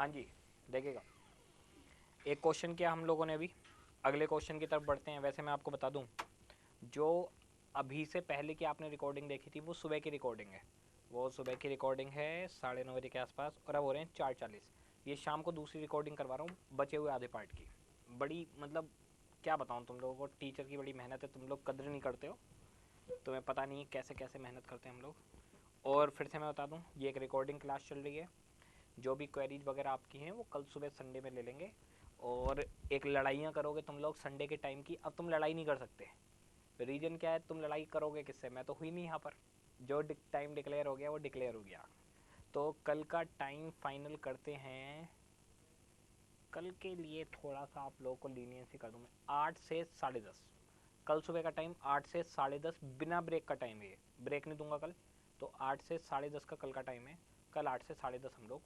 हाँ जी, देखिएगा, एक क्वेश्चन किया हम लोगों ने अभी, अगले क्वेश्चन की तरफ बढ़ते हैं। वैसे मैं आपको बता दूं, जो अभी से पहले की आपने रिकॉर्डिंग देखी थी वो सुबह की रिकॉर्डिंग है, वो सुबह की रिकॉर्डिंग है 9:30 बजे के आसपास, और अब हो रहे हैं 4:40। ये शाम को दूसरी रिकॉर्डिंग करवा रहा हूँ बचे हुए आधे पार्ट की। बड़ी मतलब क्या बताऊँ तुम लोगों को, टीचर की बड़ी मेहनत है, तुम लोग कदर नहीं करते हो, तुम्हें पता नहीं कैसे कैसे मेहनत करते हैं हम लोग। और फिर से मैं बता दूँ, ये एक रिकॉर्डिंग क्लास चल रही है, जो भी क्वेरीज वगैरह आपकी हैं वो कल सुबह संडे में ले लेंगे। और एक लड़ाइयाँ करोगे तुम लोग संडे के टाइम की, अब तुम लड़ाई नहीं कर सकते। रीजन क्या है, तुम लड़ाई करोगे किससे, मैं तो हुई नहीं यहाँ पर। जो टाइम डिक्लेयर हो गया वो डिक्लेयर हो गया। तो कल का टाइम फाइनल करते हैं। कल के लिए थोड़ा सा आप लोगों को लीनियंसी कर दूँ मैं, 8 से 10:30। कल सुबह का टाइम 8 से 10:30, बिना ब्रेक का टाइम है ये, ब्रेक नहीं दूंगा कल। तो 8 से 10:30 का कल का टाइम है। कल 8 से 10:30 हम लोग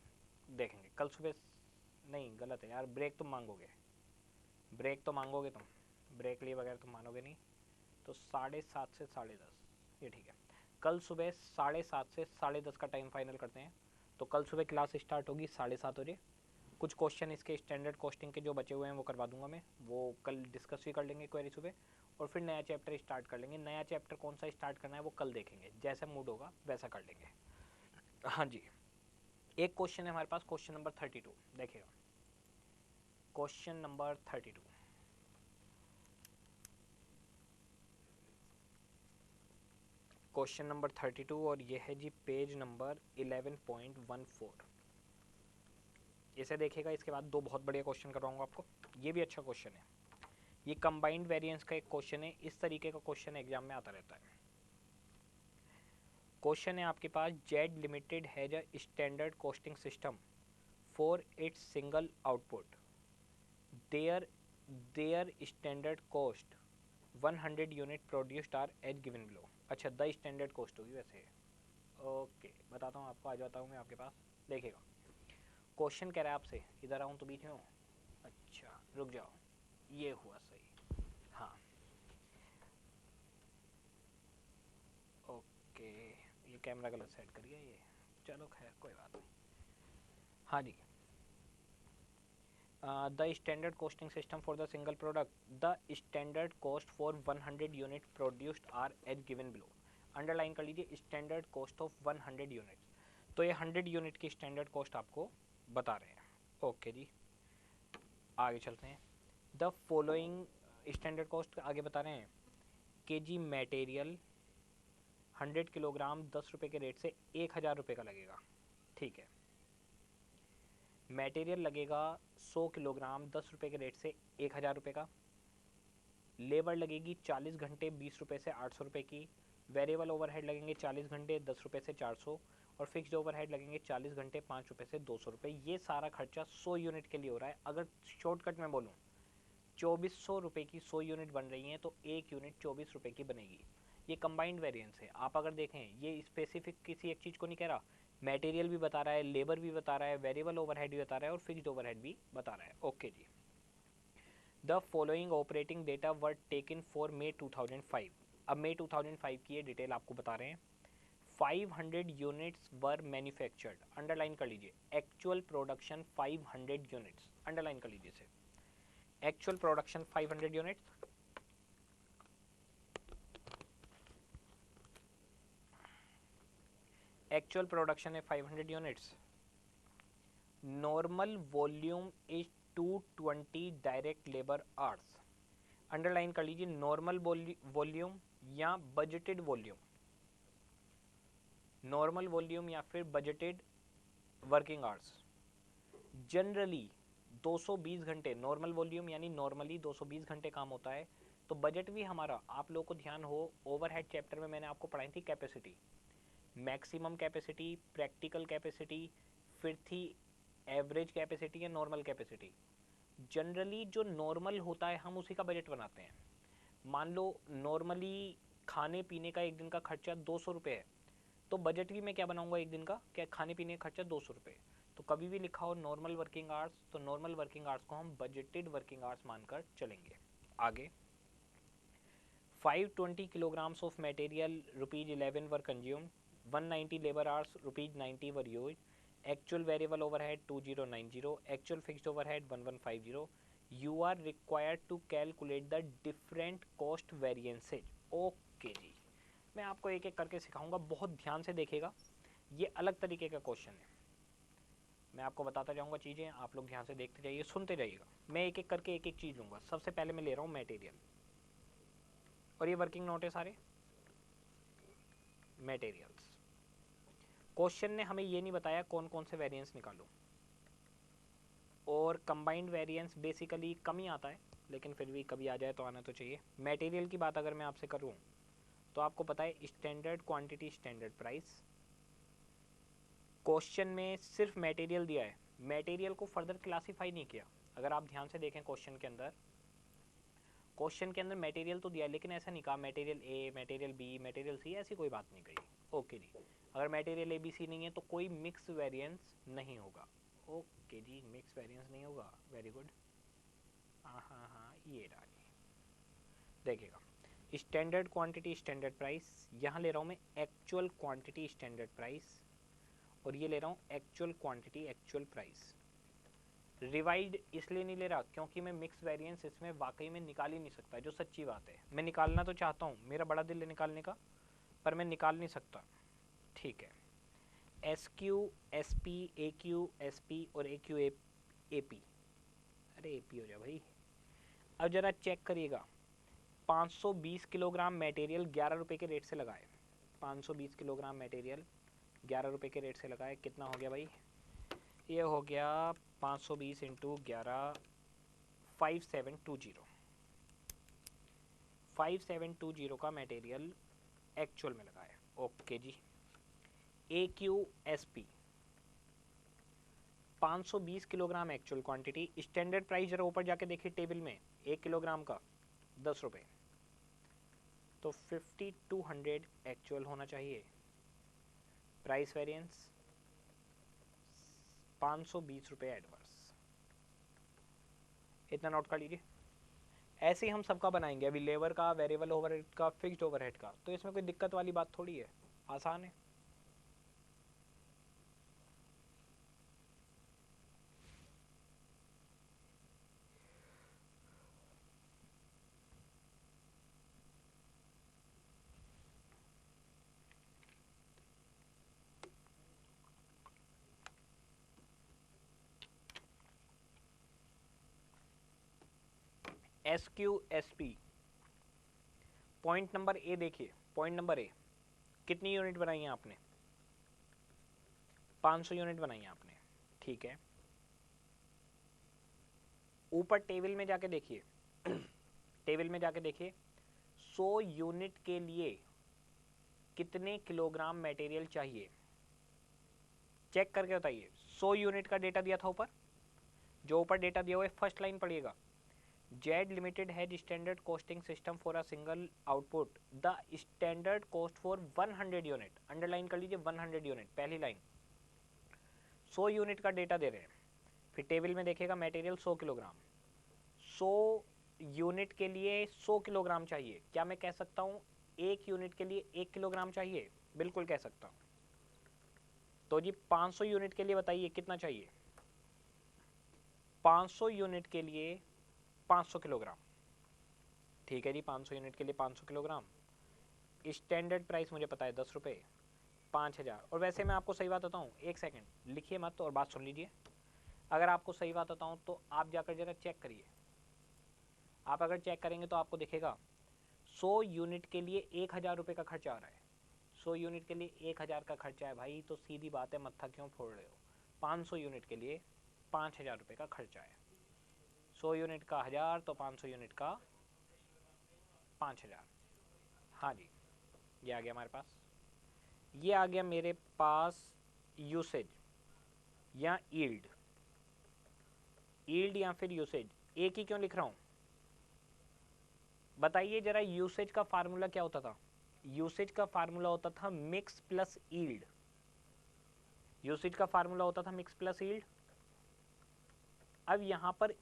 देखेंगे। कल सुबह नहीं, गलत है यार, ब्रेक तुम मांगोगे, ब्रेक तो मांगोगे तुम, ब्रेक लिए बगैर तुम मानोगे नहीं। तो 7:30 से 10:30 ये ठीक है। कल सुबह 7:30 से 10:30 का टाइम फाइनल करते हैं। तो कल सुबह क्लास स्टार्ट होगी 7:30 बजे। कुछ क्वेश्चन इसके स्टैंडर्ड कॉस्टिंग के जो बचे हुए हैं वो करवा दूंगा मैं, वो कल डिस्कस भी कर लेंगे क्वेरी सुबह। और फिर नया चैप्टर स्टार्ट कर लेंगे। नया चैप्टर कौन सा स्टार्ट करना है वो कल देखेंगे, जैसा मूड होगा वैसा कर लेंगे। हाँ जी, एक क्वेश्चन है हमारे पास, क्वेश्चन नंबर 32, देखिएगा क्वेश्चन नंबर 32। क्वेश्चन नंबर 32 और ये है जी पेज नंबर 11.14। इसे देखिएगा, इसके बाद दो बहुत बढ़िया क्वेश्चन करवाऊंगा आपको। ये भी अच्छा क्वेश्चन है, ये कंबाइंड वेरिएंस का एक क्वेश्चन है। इस तरीके का क्वेश्चन एग्जाम में आता रहता है। क्वेश्चन है आपके पास, Z limited has a standard costing system for its single output, there there standard cost 100 unit produced are as given below. अच्छा, द स्टैंडर्ड कॉस्ट होगी वैसे। ओके, बताता हूँ आपको, आ जाता हूँ मैं आपके पास। देखिएगा, क्वेश्चन कह रहा है आपसे, इधर आऊँ तो बीच में हूँ। अच्छा रुक जाओ, ये हुआ सही। हाँ ओके, ये कैमरा गलत सेट कर गया ये, चलो खैर कोई बात नहीं। हाँ जी, the standard costing system for the single product, the standard cost for 100 unit produced are as given below. Underline कर लीजिए, स्टैंडर्ड कॉस्ट ऑफ 100 यूनिट्स। तो ये 100 यूनिट की स्टैंडर्ड कॉस्ट आपको बता रहे हैं। ओके जी, आगे चलते हैं। द फॉलोइंग स्टैंडर्ड कॉस्ट आगे बता रहे हैं। के जी मटेरियल 100 किलोग्राम 10 रुपये के रेट से 1000 रुपये का लगेगा, ठीक है। मटेरियल लगेगा 100 किलोग्राम 10 रुपये के रेट से 1000 रुपये का। लेबर लगेगी 40 घंटे 20 रुपये से 800 रुपये की। वेरिएबल ओवरहेड लगेंगे 40 घंटे 10 रुपये से 400। और फिक्स्ड ओवरहेड लगेंगे 40 घंटे 5 रुपये से 200 रुपये। ये सारा खर्चा 100 यूनिट के लिए हो रहा है। अगर शॉर्टकट में बोलूँ, 2400 रुपये की 100 यूनिट बन रही हैं, तो एक यूनिट 24 रुपये की बनेगी। ये कंबाइंड वेरिएंस है। आप अगर देखें, ये स्पेसिफिक किसी एक चीज़ को नहीं कह रहा, मटेरियल भी बता रहा है, लेबर भी बता रहा है, वेरिएबल ओवरहेड भी बता रहा है, और फिक्स्ड ओवरहेड भी बता रहा है। ओके जी, the following operating data were taken for May 2005। अब May 2005 की ये डिटेल आपको बता रहे हैं। 500 यूनिट्स वर मैन्युफैक्चर्ड, अंडरलाइन कर लीजिए, एक्चुअल प्रोडक्शन 500 यूनिट्स, अंडरलाइन कर लीजिए इसे, actual production 500 units. Actual production है 500 units. Normal volume is 220 direct labour hours, underline कर लीजिए, नॉर्मल वॉल्यूम या बजटेड वॉल्यूम, नॉर्मल वॉल्यूम या फिर बजटेड वर्किंग आवर्स। जनरली 220 घंटे नॉर्मल वॉल्यूम, यानी नॉर्मली 220 घंटे काम होता है। तो बजट भी हमारा, आप लोगों को ध्यान हो, ओवरहेड चैप्टर में मैंने आपको पढ़ाई थी capacity, maximum capacity, practical capacity, फिर थी एवरेज कैपेसिटी या नॉर्मल कैपेसिटी। जनरली जो नॉर्मल होता है हम उसी का बजट बनाते हैं। मान लो नॉर्मली खाने पीने का एक दिन का खर्चा 200 रुपये है, तो बजट भी मैं क्या बनाऊंगा एक दिन का, क्या खाने पीने का खर्चा 200 रुपये। तो कभी भी लिखा हो नॉर्मल वर्किंग आवर्स, तो नॉर्मल वर्किंग आवर्स को हम बजटेड वर्किंग आवर्स मानकर चलेंगे। आगे, 520 kilograms of material rupees 11 were consumed, 190 labor hours rupees 90 were used, actual variable overhead 2090, actual fixed overhead 1150. You are required to calculate the different cost variances. Okay जी, मैं आपको एक एक करके सिखाऊंगा, बहुत ध्यान से देखिएगा, ये अलग तरीके का क्वेश्चन है। मैं आपको बताता जाऊंगा चीज़ें, आप लोग ध्यान से देखते जाइए, सुनते जाइएगा। मैं एक एक करके एक एक चीज़ लूँगा। सबसे पहले मैं ले रहा हूँ मटेरियल, और ये वर्किंग नोट है सारे मटेरियल्स। क्वेश्चन ने हमें ये नहीं बताया कौन कौन से वेरिएंस निकालो, और कंबाइंड वेरिएंस बेसिकली कम ही आता है, लेकिन फिर भी कभी आ जाए तो आना तो चाहिए। मटेरियल की बात अगर मैं आपसे करूँ तो आपको पता है standard quantity standard price. Question में सिर्फ मटेरियल दिया है, मटेरियल को फर्दर क्लासीफाई नहीं किया। अगर आप ध्यान से देखें क्वेश्चन के अंदर मटेरियल तो दिया, लेकिन ऐसा नहीं कहा material A, material B, material C, ऐसी कोई बात नहीं कही। ओके जी, अगर मटेरियल ए बी सी नहीं है तो कोई मिक्स वेरिएंस नहीं होगा। ओके जी, मिक्स वेरिएंस नहीं होगा, वेरी गुड। हाँ, ये रहा जी, देखिएगा स्टैंडर्ड क्वांटिटी स्टैंडर्ड प्राइस, यहाँ ले रहा हूँ मैं एक्चुअल क्वांटिटी स्टैंडर्ड प्राइस, और ये ले रहा हूँ एक्चुअल क्वांटिटी एक्चुअल प्राइस। रिवाइड इसलिए नहीं ले रहा क्योंकि मैं मिक्स वेरिएंस इसमें वाकई में निकाल ही नहीं सकता, जो सच्ची बात है। मैं निकालना तो चाहता हूँ, मेरा बड़ा दिल है निकालने का, पर मैं निकाल नहीं सकता। ठीक है, एस क्यू एस पी, ए क्यू एस पी और ए क्यू ए पी, अरे ए पी हो जाए भाई। अब जरा चेक करिएगा, 520 किलोग्राम मटेरियल 11 रुपये के रेट से लगाए, 520 किलोग्राम मटेरियल 11 रुपये के रेट से लगाए, कितना हो गया भाई? ये हो गया 520 इंटू 11, 5720। 5720 का मटेरियल एक्चुअल में लगाया। ओके जी, A Q S P 520 kilogram actual quantity, standard price जरा ऊपर जाके देखिए टेबल में, 1 किलोग्राम का 10 रुपये, तो 5200 एक्चुअल होना चाहिए। प्राइस वेरिएंस 520 रुपये एडवर्स, इतना नोट कर लीजिए। ऐसे ही हम सबका बनाएंगे, अभी लेबर का, वेरिएबल ओवरहेड का, फिक्स्ड ओवरहेड का, तो इसमें कोई दिक्कत वाली बात थोड़ी है, आसान है। S Q S P, point number A देखिए, पॉइंट नंबर ए, कितनी यूनिट बनाई है आपने? 500 यूनिट बनाई है आपने, ठीक है। ऊपर टेबल में जाके देखिए टेबल में जाके देखिए 100 यूनिट के लिए कितने किलोग्राम मटेरियल चाहिए, चेक करके बताइए। 100 यूनिट का डेटा दिया था ऊपर, जो ऊपर डेटा दिया हुआ है फर्स्ट लाइन पढ़िएगा, Z limited has standard costing system for a single output, the standard cost for 100 unit, underline कर लीजिए 100 यूनिट, पहली लाइन। 100 यूनिट का डेटा दे रहे हैं, फिर टेबल में देखिएगा मटेरियल 100 किलोग्राम, 100 यूनिट के लिए 100 किलोग्राम चाहिए। क्या मैं कह सकता हूँ एक यूनिट के लिए 1 किलोग्राम चाहिए? बिल्कुल कह सकता हूँ। तो जी 500 यूनिट के लिए बताइए कितना चाहिए? 500 यूनिट के लिए 500 किलोग्राम, ठीक है जी, 500 यूनिट के लिए 500 किलोग्राम। स्टैंडर्ड प्राइस मुझे पता है 10 रुपये, 5000। और वैसे मैं आपको सही बात बताऊँ, एक सेकंड लिखिए मत और बात सुन लीजिए। अगर आपको सही बात बताऊँ तो आप जाकर जरा चेक करिए, आप अगर चेक करेंगे तो आपको दिखेगा 100 यूनिट के लिए 1000 रुपये का खर्चा आ रहा है। 100 यूनिट के लिए 1000 का खर्चा है भाई, तो सीधी बात है, मत्था क्यों फोड़ रहे हो? 500 यूनिट के लिए 5000 रुपये का खर्चा है, 100 यूनिट का 1000 तो 500 यूनिट का 5000। हाँ जी, ये आ गया हमारे पास, ये आ गया मेरे पास यूसेज या ईल्ड, ईल्ड या फिर यूसेज, एक ही क्यों लिख रहा हूँ बताइए जरा। यूसेज का फार्मूला क्या होता था? यूसेज का फार्मूला होता था मिक्स प्लस ईल्ड, यूसेज का फार्मूला होता था मिक्स प्लस ईल्ड। अब यहां पर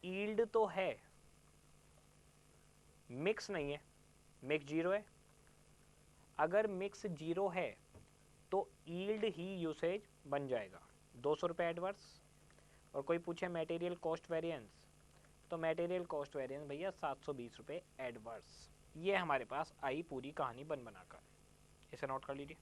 ईल्ड तो है, मिक्स नहीं है, मिक्स जीरो है। अगर मिक्स जीरो है तो ईल्ड ही यूसेज बन जाएगा, ₹200 एडवर्स। और कोई पूछे मटेरियल कॉस्ट वेरिएंस, तो मटेरियल कॉस्ट वेरिएंस भैया ₹720 एडवर्स। ये हमारे पास आई पूरी कहानी बन बनाकर, इसे नोट कर लीजिए।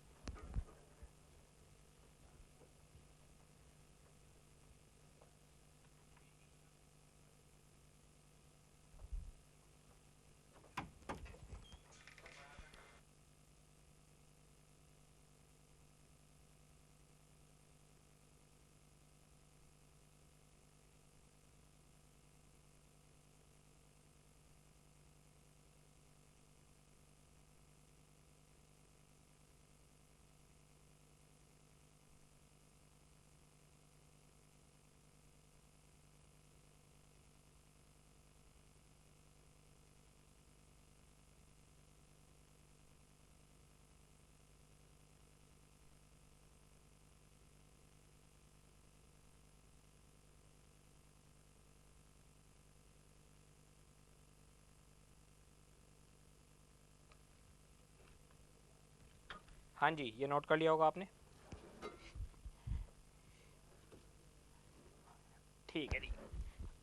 हाँ जी, ये नोट कर लिया होगा आपने। ठीक है जी,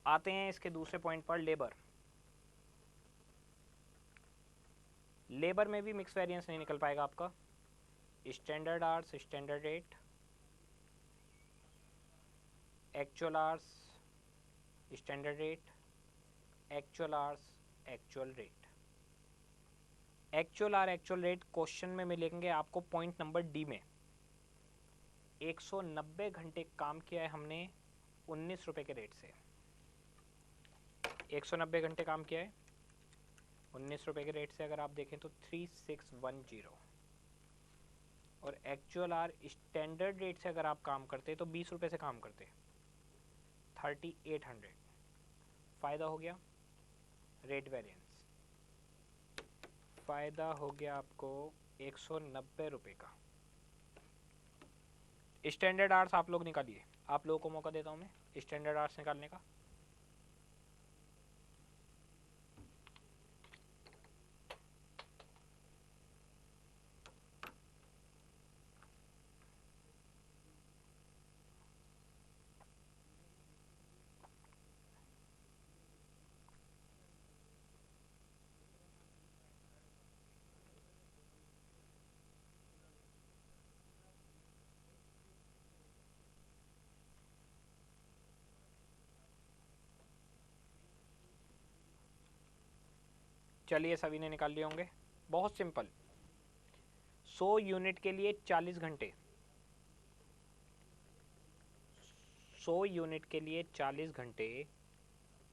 आते हैं इसके दूसरे पॉइंट पर, लेबर। लेबर में भी मिक्स वेरिएंस नहीं निकल पाएगा आपका। Standard hours, standard rate, actual hours, standard rate, actual hours, actual rate. Actual hour actual rate question में मिलेंगे आपको पॉइंट नंबर डी में। 190 घंटे काम किया है हमने ₹19 के रेट से। 190 घंटे काम किया है ₹19 के रेट से, अगर आप देखें तो 3610। और एक्चुअल आर स्टैंडर्ड रेट से अगर आप काम करते तो ₹20 से काम करते, 3800। फ़ायदा हो गया रेट वेरिएंस, फ़ायदा हो गया आपको ₹190 का। स्टैंडर्ड आर्ट्स आप लोग निकालिए, आप लोगों को मौका देता हूँ मैं स्टैंडर्ड आर्ट्स निकालने का। चलिए, सभी ने निकाल लिए होंगे। बहुत सिंपल, 100 यूनिट के लिए 40 घंटे, 100 यूनिट के लिए 40 घंटे,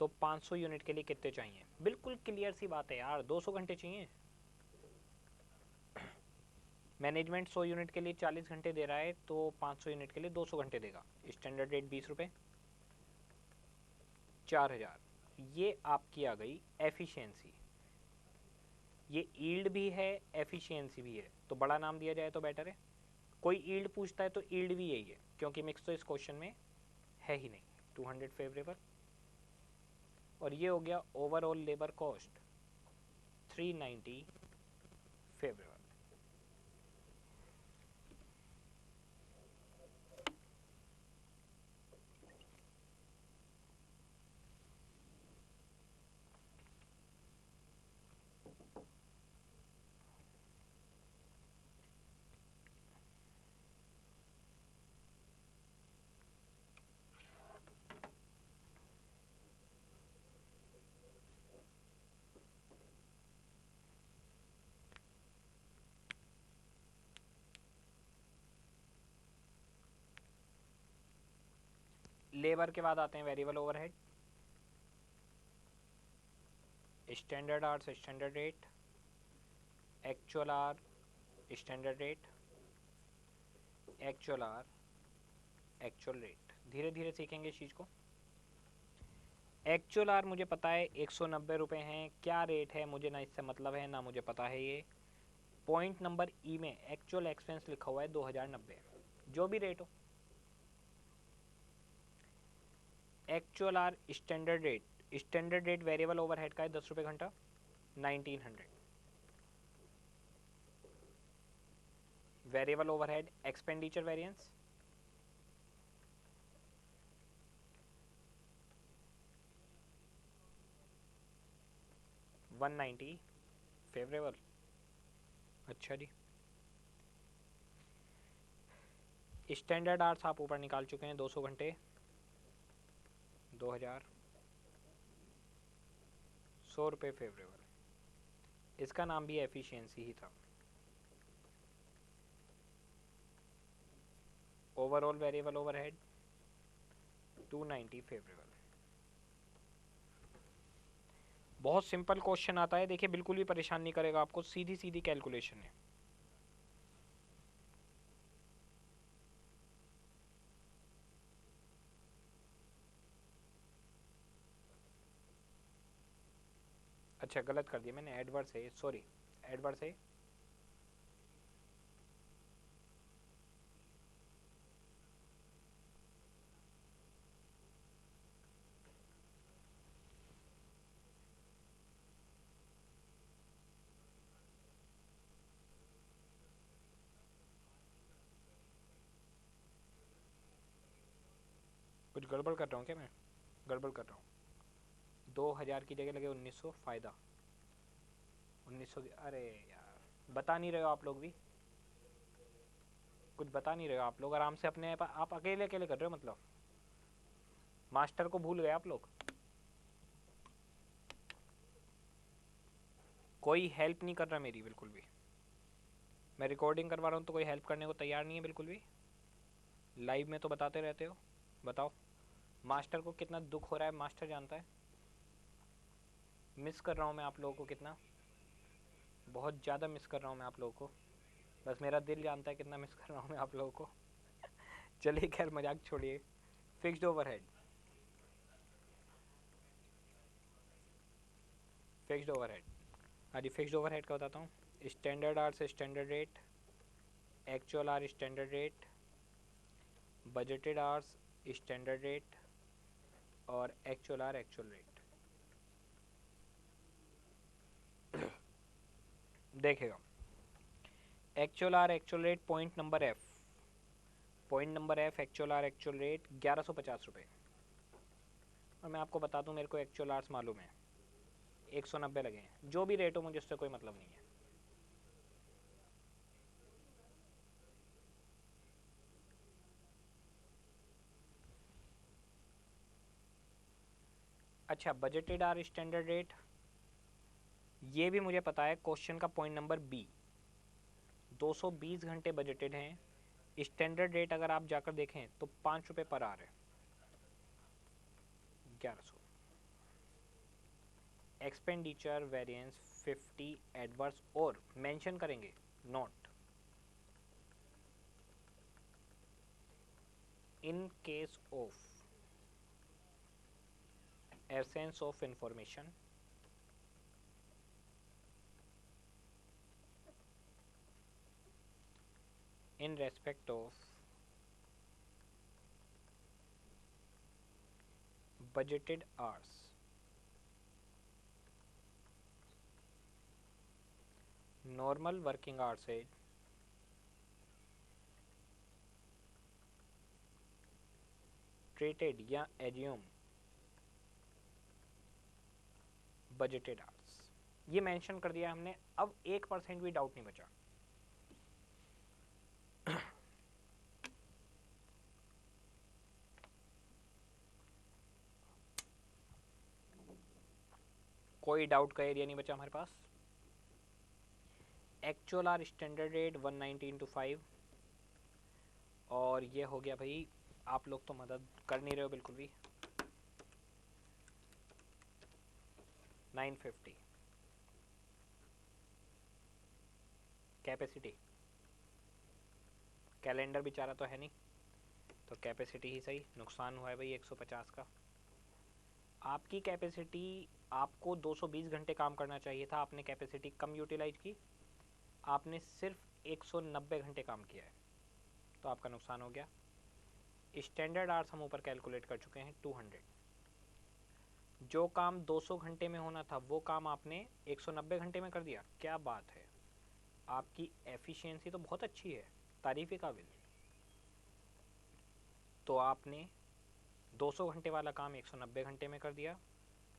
तो 500 यूनिट के लिए कितने चाहिए? बिल्कुल क्लियर सी बात है यार, 200 घंटे चाहिए। मैनेजमेंट 100 यूनिट के लिए 40 घंटे दे रहा है, तो 500 यूनिट के लिए 200 घंटे देगा। Standard rate ₹20, 4000। ये आपकी आ गई एफिशिएंसी। ये ईल्ड भी है, एफिशिएंसी भी है, तो बड़ा नाम दिया जाए तो बेटर है। कोई ईल्ड पूछता है तो ईल्ड भी यही है, क्योंकि मिक्स तो इस क्वेश्चन में है ही नहीं। 200 फेवरेबल। और ये हो गया overall labour cost 390 favourable. Labour के बाद आते हैं variable overhead. Standard hours, standard rate, actual are, standard rate, actual hour, actual rate. धीरे धीरे सीखेंगे इस चीज़ को। एक्चुअल आर मुझे पता है ₹190 हैं, क्या रेट है मुझे ना इससे मतलब है ना मुझे पता है। ये पॉइंट नंबर ई में एक्चुअल एक्सपेंस लिखा हुआ है 2090, जो भी रेट हो। Actual are standard rate, standard rate variable overhead का है ₹10 घंटा, 1900। Variable overhead expenditure variance 190 favourable. अच्छा जी, स्टैंडर्ड आर्ट्स आप ऊपर निकाल चुके हैं 200 घंटे 2000, 100 रुपये फेवरेबल। इसका नाम भी एफिशिएंसी ही था। Overall variable overhead 290 favourable. बहुत सिंपल क्वेश्चन आता है, देखिए बिल्कुल भी परेशान नहीं करेगा आपको, सीधी सीधी कैलकुलेशन है। अच्छा गलत कर दिया मैंने, एडवर्ड से, सॉरी एडवर्ड से। कुछ गड़बड़ कर रहा हूँ क्या मैं? गड़बड़ कर रहा हूँ। 2000 की जगह लगे 1900, फ़ायदा 1900। अरे यार बता नहीं रहे हो आप लोग भी, कुछ बता नहीं रहे हो आप लोग, आराम से अपने आप अकेले अकेले कर रहे हो, मतलब मास्टर को भूल गए आप लोग। कोई हेल्प नहीं कर रहा मेरी बिल्कुल भी। मैं रिकॉर्डिंग करवा रहा हूँ तो कोई हेल्प करने को तैयार नहीं है बिल्कुल भी। लाइव में तो बताते रहते हो, बताओ मास्टर को कितना दुख हो रहा है, मास्टर जानता है। मिस कर रहा हूँ मैं आप लोगों को कितना, बहुत ज़्यादा मिस कर रहा हूँ मैं आप लोगों को। बस मेरा दिल जानता है कितना मिस कर रहा हूँ मैं आप लोगों को। चलिए खैर मजाक छोड़िए। फिक्स्ड ओवरहेड, फिक्स्ड ओवरहेड, हाँ जी फिक्स्ड ओवरहेड का बताता हूँ। स्टैंडर्ड आर से standard rate, actual are standard rate, budgeted hours standard rate और एक्चुअल आर एक्चुअल रेट। देखेगा actual hour actual rate point number F, point number F actual hour actual rate 1150 रुपये। और मैं आपको बता दूं मेरे को एक्चुअल आर्स मालूम है 190 लगे हैं, जो भी रेट हो मुझे उससे कोई मतलब नहीं है। अच्छा बजटेड आर स्टैंडर्ड रेट, ये भी मुझे पता है, क्वेश्चन का पॉइंट नंबर बी। 220 घंटे बजटेड हैं। स्टैंडर्ड रेट अगर आप जाकर देखें तो 5 रुपये पर आर है, 1100। एक्सपेंडिचर वेरिएंस 50 एडवर्स और मेंशन करेंगे note in case of absence of information in respect of budgeted hours, normal working hours से ट्रीटेड या एज्यूम बजटेड आवर्स, ये मेंशन कर दिया हमने। अब 1% भी डाउट नहीं बचा। कोई डाउट का एरिया नहीं बचा हमारे पास। Actual are standard rate 190 into 5, और ये हो गया भाई, आप लोग तो मदद कर नहीं रहे हो बिल्कुल भी, 950 कैपेसिटी। कैलेंडर बेचारा तो है नहीं, तो कैपेसिटी ही सही। नुकसान हुआ है भाई 150 का। आपकी कैपेसिटी, आपको 220 घंटे काम करना चाहिए था, आपने कैपेसिटी कम यूटिलाइज की, आपने सिर्फ 190 घंटे काम किया है, तो आपका नुकसान हो गया। स्टैंडर्ड आवर्स हम ऊपर कैलकुलेट कर चुके हैं 200। जो काम 200 घंटे में होना था वो काम आपने 190 घंटे में कर दिया, क्या बात है। आपकी एफिशिएंसी तो बहुत अच्छी है, तारीफ़ काबिल। तो आपने 200 घंटे वाला काम 190 घंटे में कर दिया,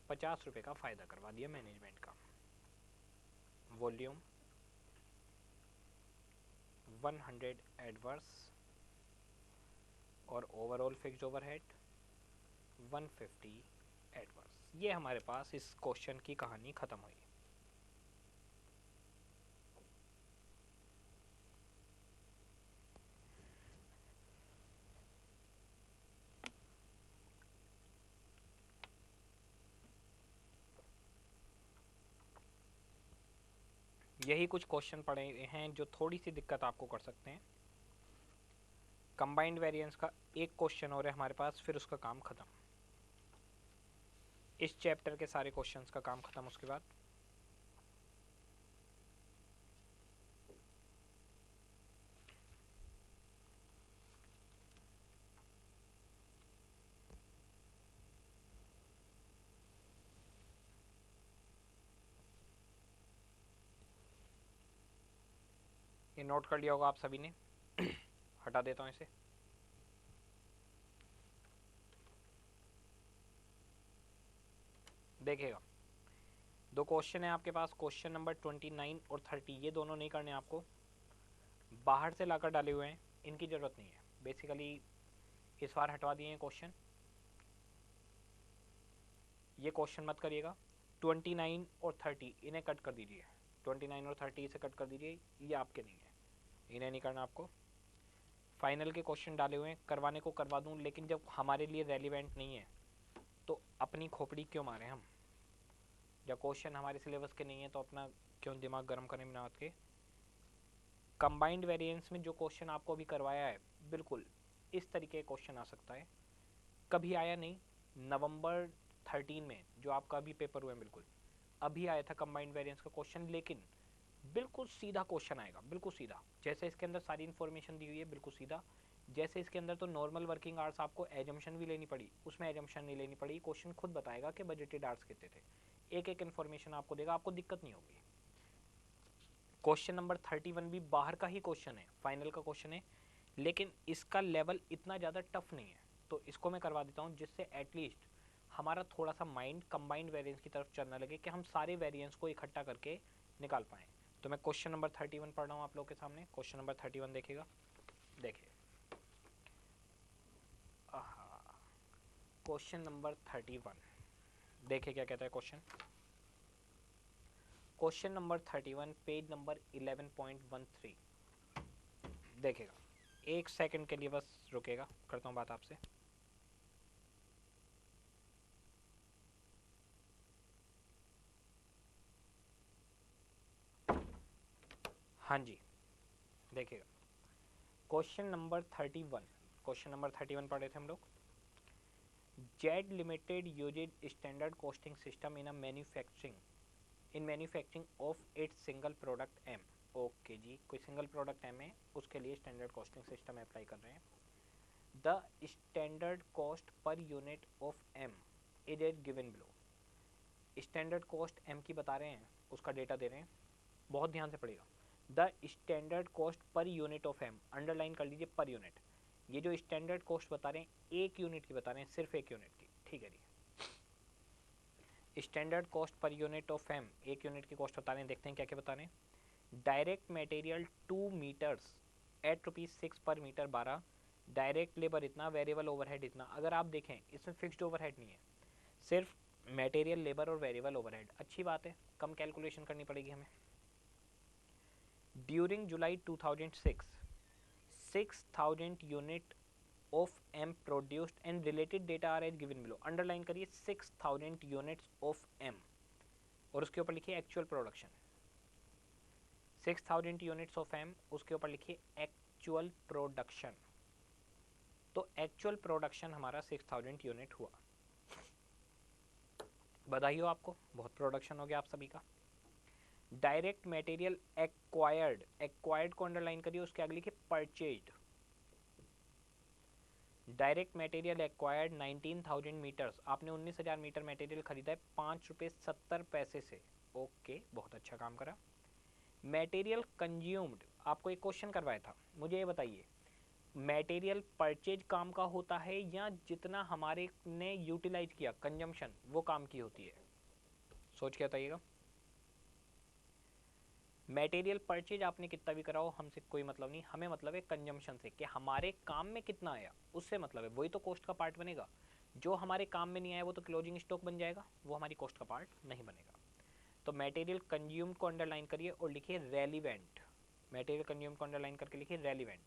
50 रुपये का फ़ायदा करवा दिया मैनेजमेंट का। वॉल्यूम, 100 एडवर्स और ओवरऑल फिक्स्ड ओवरहेड 150 एडवर्स। ये हमारे पास इस क्वेश्चन की कहानी खत्म हुई। यही कुछ क्वेश्चन पड़े हैं जो थोड़ी सी दिक्कत आपको कर सकते हैं। कंबाइंड वेरिएंस का एक क्वेश्चन और है हमारे पास, फिर उसका काम खत्म। इस चैप्टर के सारे क्वेश्चंस का काम खत्म। उसके बाद ये नोट कर लिया होगा आप सभी ने। हटा देता हूँ इसे। देखिएगा, दो क्वेश्चन है आपके पास, क्वेश्चन नंबर 29 और 30। ये दोनों नहीं करने आपको, बाहर से लाकर डाले हुए हैं, इनकी ज़रूरत नहीं है। बेसिकली इस बार हटवा दिए हैं क्वेश्चन, ये क्वेश्चन मत करिएगा। 29 और 30 इन्हें कट कर दीजिए, 29 और 30 इसे कट कर दीजिए, ये आपके नहीं है, इन्हें नहीं करना आपको। फाइनल के क्वेश्चन डाले हुए हैं, करवाने को करवा दूं, लेकिन जब हमारे लिए रेलिवेंट नहीं है तो अपनी खोपड़ी क्यों मारें हम। जब क्वेश्चन हमारे सिलेबस के नहीं है तो अपना क्यों दिमाग गर्म करें बिना बात के। कंबाइंड वेरिएंस में जो क्वेश्चन आपको अभी करवाया है, बिल्कुल इस तरीके का क्वेश्चन आ सकता है। कभी आया नहीं, नवंबर 13 में जो आपका अभी पेपर हुआ है, बिल्कुल अभी आया था कंबाइंड वेरिएंस का क्वेश्चन, लेकिन बिल्कुल सीधा क्वेश्चन आएगा, बिल्कुल सीधा। जैसे इसके अंदर सारी इन्फॉर्मेशन दी हुई है, बिल्कुल सीधा। जैसे इसके अंदर तो नॉर्मल वर्किंग आवर्स आपको एजम्पशन भी लेनी पड़ी, उसमें एजम्पशन नहीं लेनी पड़ी। क्वेश्चन खुद बताएगा कि बजटेड आवर्स कितने थे, एक एक इन्फॉर्मेशन आपको देगा, आपको दिक्कत नहीं होगी। क्वेश्चन नंबर 31 भी बाहर का ही क्वेश्चन है, फाइनल का क्वेश्चन है, लेकिन इसका लेवल इतना ज़्यादा टफ नहीं है, तो इसको मैं करवा देता हूँ, जिससे एटलीस्ट हमारा थोड़ा सा माइंड कंबाइंड वेरिएंस की तरफ चलने लगे, कि हम सारे वेरिएंस को इकट्ठा करके निकाल पाएँ। तो मैं क्वेश्चन नंबर 31 पढ़ रहा हूँ आप लोग के सामने। क्वेश्चन नंबर 31 देखिएगा, देखिए क्वेश्चन नंबर 31 देखिए क्या कहता है question. Question number 31 page number 11.13। देखिएगा, एक सेकंड के लिए बस रुकेगा, करता हूँ बात आपसे। हाँ जी, देखिएगा क्वेश्चन नंबर 31, क्वेश्चन नंबर 31 पढ़े थे हम लोग। Z limited uses standard costing system in manufacturing of its single product M. Okay जी, कोई सिंगल प्रोडक्ट एम है, उसके लिए स्टैंडर्ड कॉस्टिंग सिस्टम अप्लाई कर रहे हैं। The standard cost per unit of M is at given below. Standard cost M की बता रहे हैं, उसका डेटा दे रहे हैं, बहुत ध्यान से पढ़िएगा। The standard cost per unit of M, underline कर लीजिए पर यूनिट। ये जो स्टैंडर्ड कॉस्ट बता रहे हैं एक यूनिट की बता रहे हैं, सिर्फ एक यूनिट की, ठीक है जी। Standard cost per unit of M, एक यूनिट की कॉस्ट बता रहे हैं, देखते हैं क्या क्या बता रहे हैं। डायरेक्ट मटेरियल 2 मीटर्स एट ₹6 पर मीटर 12, डायरेक्ट लेबर इतना, वेरिएबल ओवरहेड इतना। अगर आप देखें इसमें फिक्स्ड ओवरहेड नहीं है, सिर्फ मटेरियल लेबर और वेरिएबल ओवरहेड। अच्छी बात है, कम कैलकुलेशन करनी पड़ेगी हमें। During July 2006 6,000 unit of M produced and related data are as given below. Underline करिए 6,000 यूनिट्स ऑफ एम, और उसके ऊपर लिखिए actual production. 6,000 units of M, उसके ऊपर लिखिए एक्चुअल प्रोडक्शन। तो एक्चुअल प्रोडक्शन हमारा 6,000 यूनिट हुआ। बधाई हो आपको, बहुत प्रोडक्शन हो गया आप सभी का। डायरेक्ट मटेरियल एक्वायर्ड, एक्वायर्ड को अंडरलाइन करिए, उसके आगे लिखिए purchased. Direct material acquired 19,000 metres, आपने 19,000 मीटर मटेरियल खरीदा है ₹5.70 से। ओके, बहुत अच्छा काम करा। मटेरियल कंज्यूम्ड, आपको एक क्वेश्चन करवाया था, मुझे ये बताइए मटेरियल परचेज काम का होता है या जितना हमारे ने यूटिलाइज किया कंजम्पशन वो काम की होती है? सोच के बताइएगा। मटेरियल परचेज आपने कितना भी कराओ हमसे कोई मतलब नहीं, हमें मतलब है कंजम्पशन से, कि हमारे काम में कितना आया उससे मतलब है, वही तो कॉस्ट का पार्ट बनेगा। जो हमारे काम में नहीं आया वो तो क्लोजिंग स्टॉक बन जाएगा, वो हमारी कॉस्ट का पार्ट नहीं बनेगा। तो मटेरियल कंज्यूम को अंडरलाइन करिए और लिखिए रेलिवेंट। मटेरियल कंज्यूम को अंडरलाइन करके लिखिए रेलिवेंट।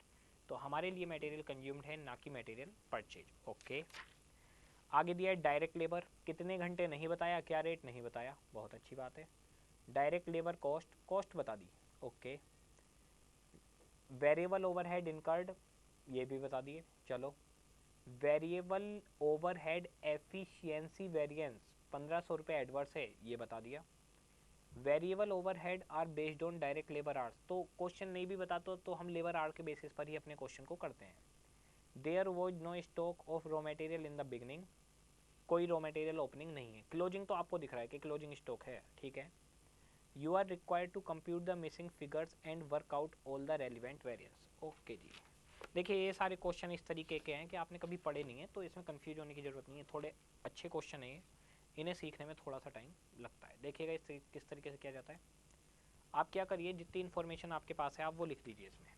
तो हमारे लिए मटेरियल कंज्यूम्ड है, ना कि मटेरियल परचेज। ओके, आगे दिया है डायरेक्ट लेबर, कितने घंटे नहीं बताया, क्या रेट नहीं बताया, बहुत अच्छी बात है। डायरेक्ट लेबर कॉस्ट, कॉस्ट बता दी। ओके, वेरिएबल ओवरहेड इनकर्ड, ये भी बता दिए। चलो, वेरिएबल ओवरहेड एफिशिएंसी वेरिएंस 1500 रुपये एडवर्स है, ये बता दिया। Variable overhead are based on direct labour hours, तो क्वेश्चन नहीं भी बताते तो हम लेबर आवर के बेसिस पर ही अपने क्वेश्चन को करते हैं। There was no stock of raw material in the beginning, कोई रॉ मटेरियल ओपनिंग नहीं है। क्लोजिंग तो आपको दिख रहा है कि क्लोजिंग स्टॉक है, ठीक है। You are required to compute the missing figures and work out all the relevant variance. Okay जी, देखिए ये सारे क्वेश्चन इस तरीके के हैं कि आपने कभी पढ़े नहीं है, तो इसमें कंफ्यूज होने की ज़रूरत नहीं है। थोड़े अच्छे क्वेश्चन है ये, इन्हें सीखने में थोड़ा सा टाइम लगता है। देखिएगा इस किस तरीके से किया जाता है। आप क्या करिए, जितनी इन्फॉर्मेशन आपके पास है आप वो लिख दीजिए इसमें।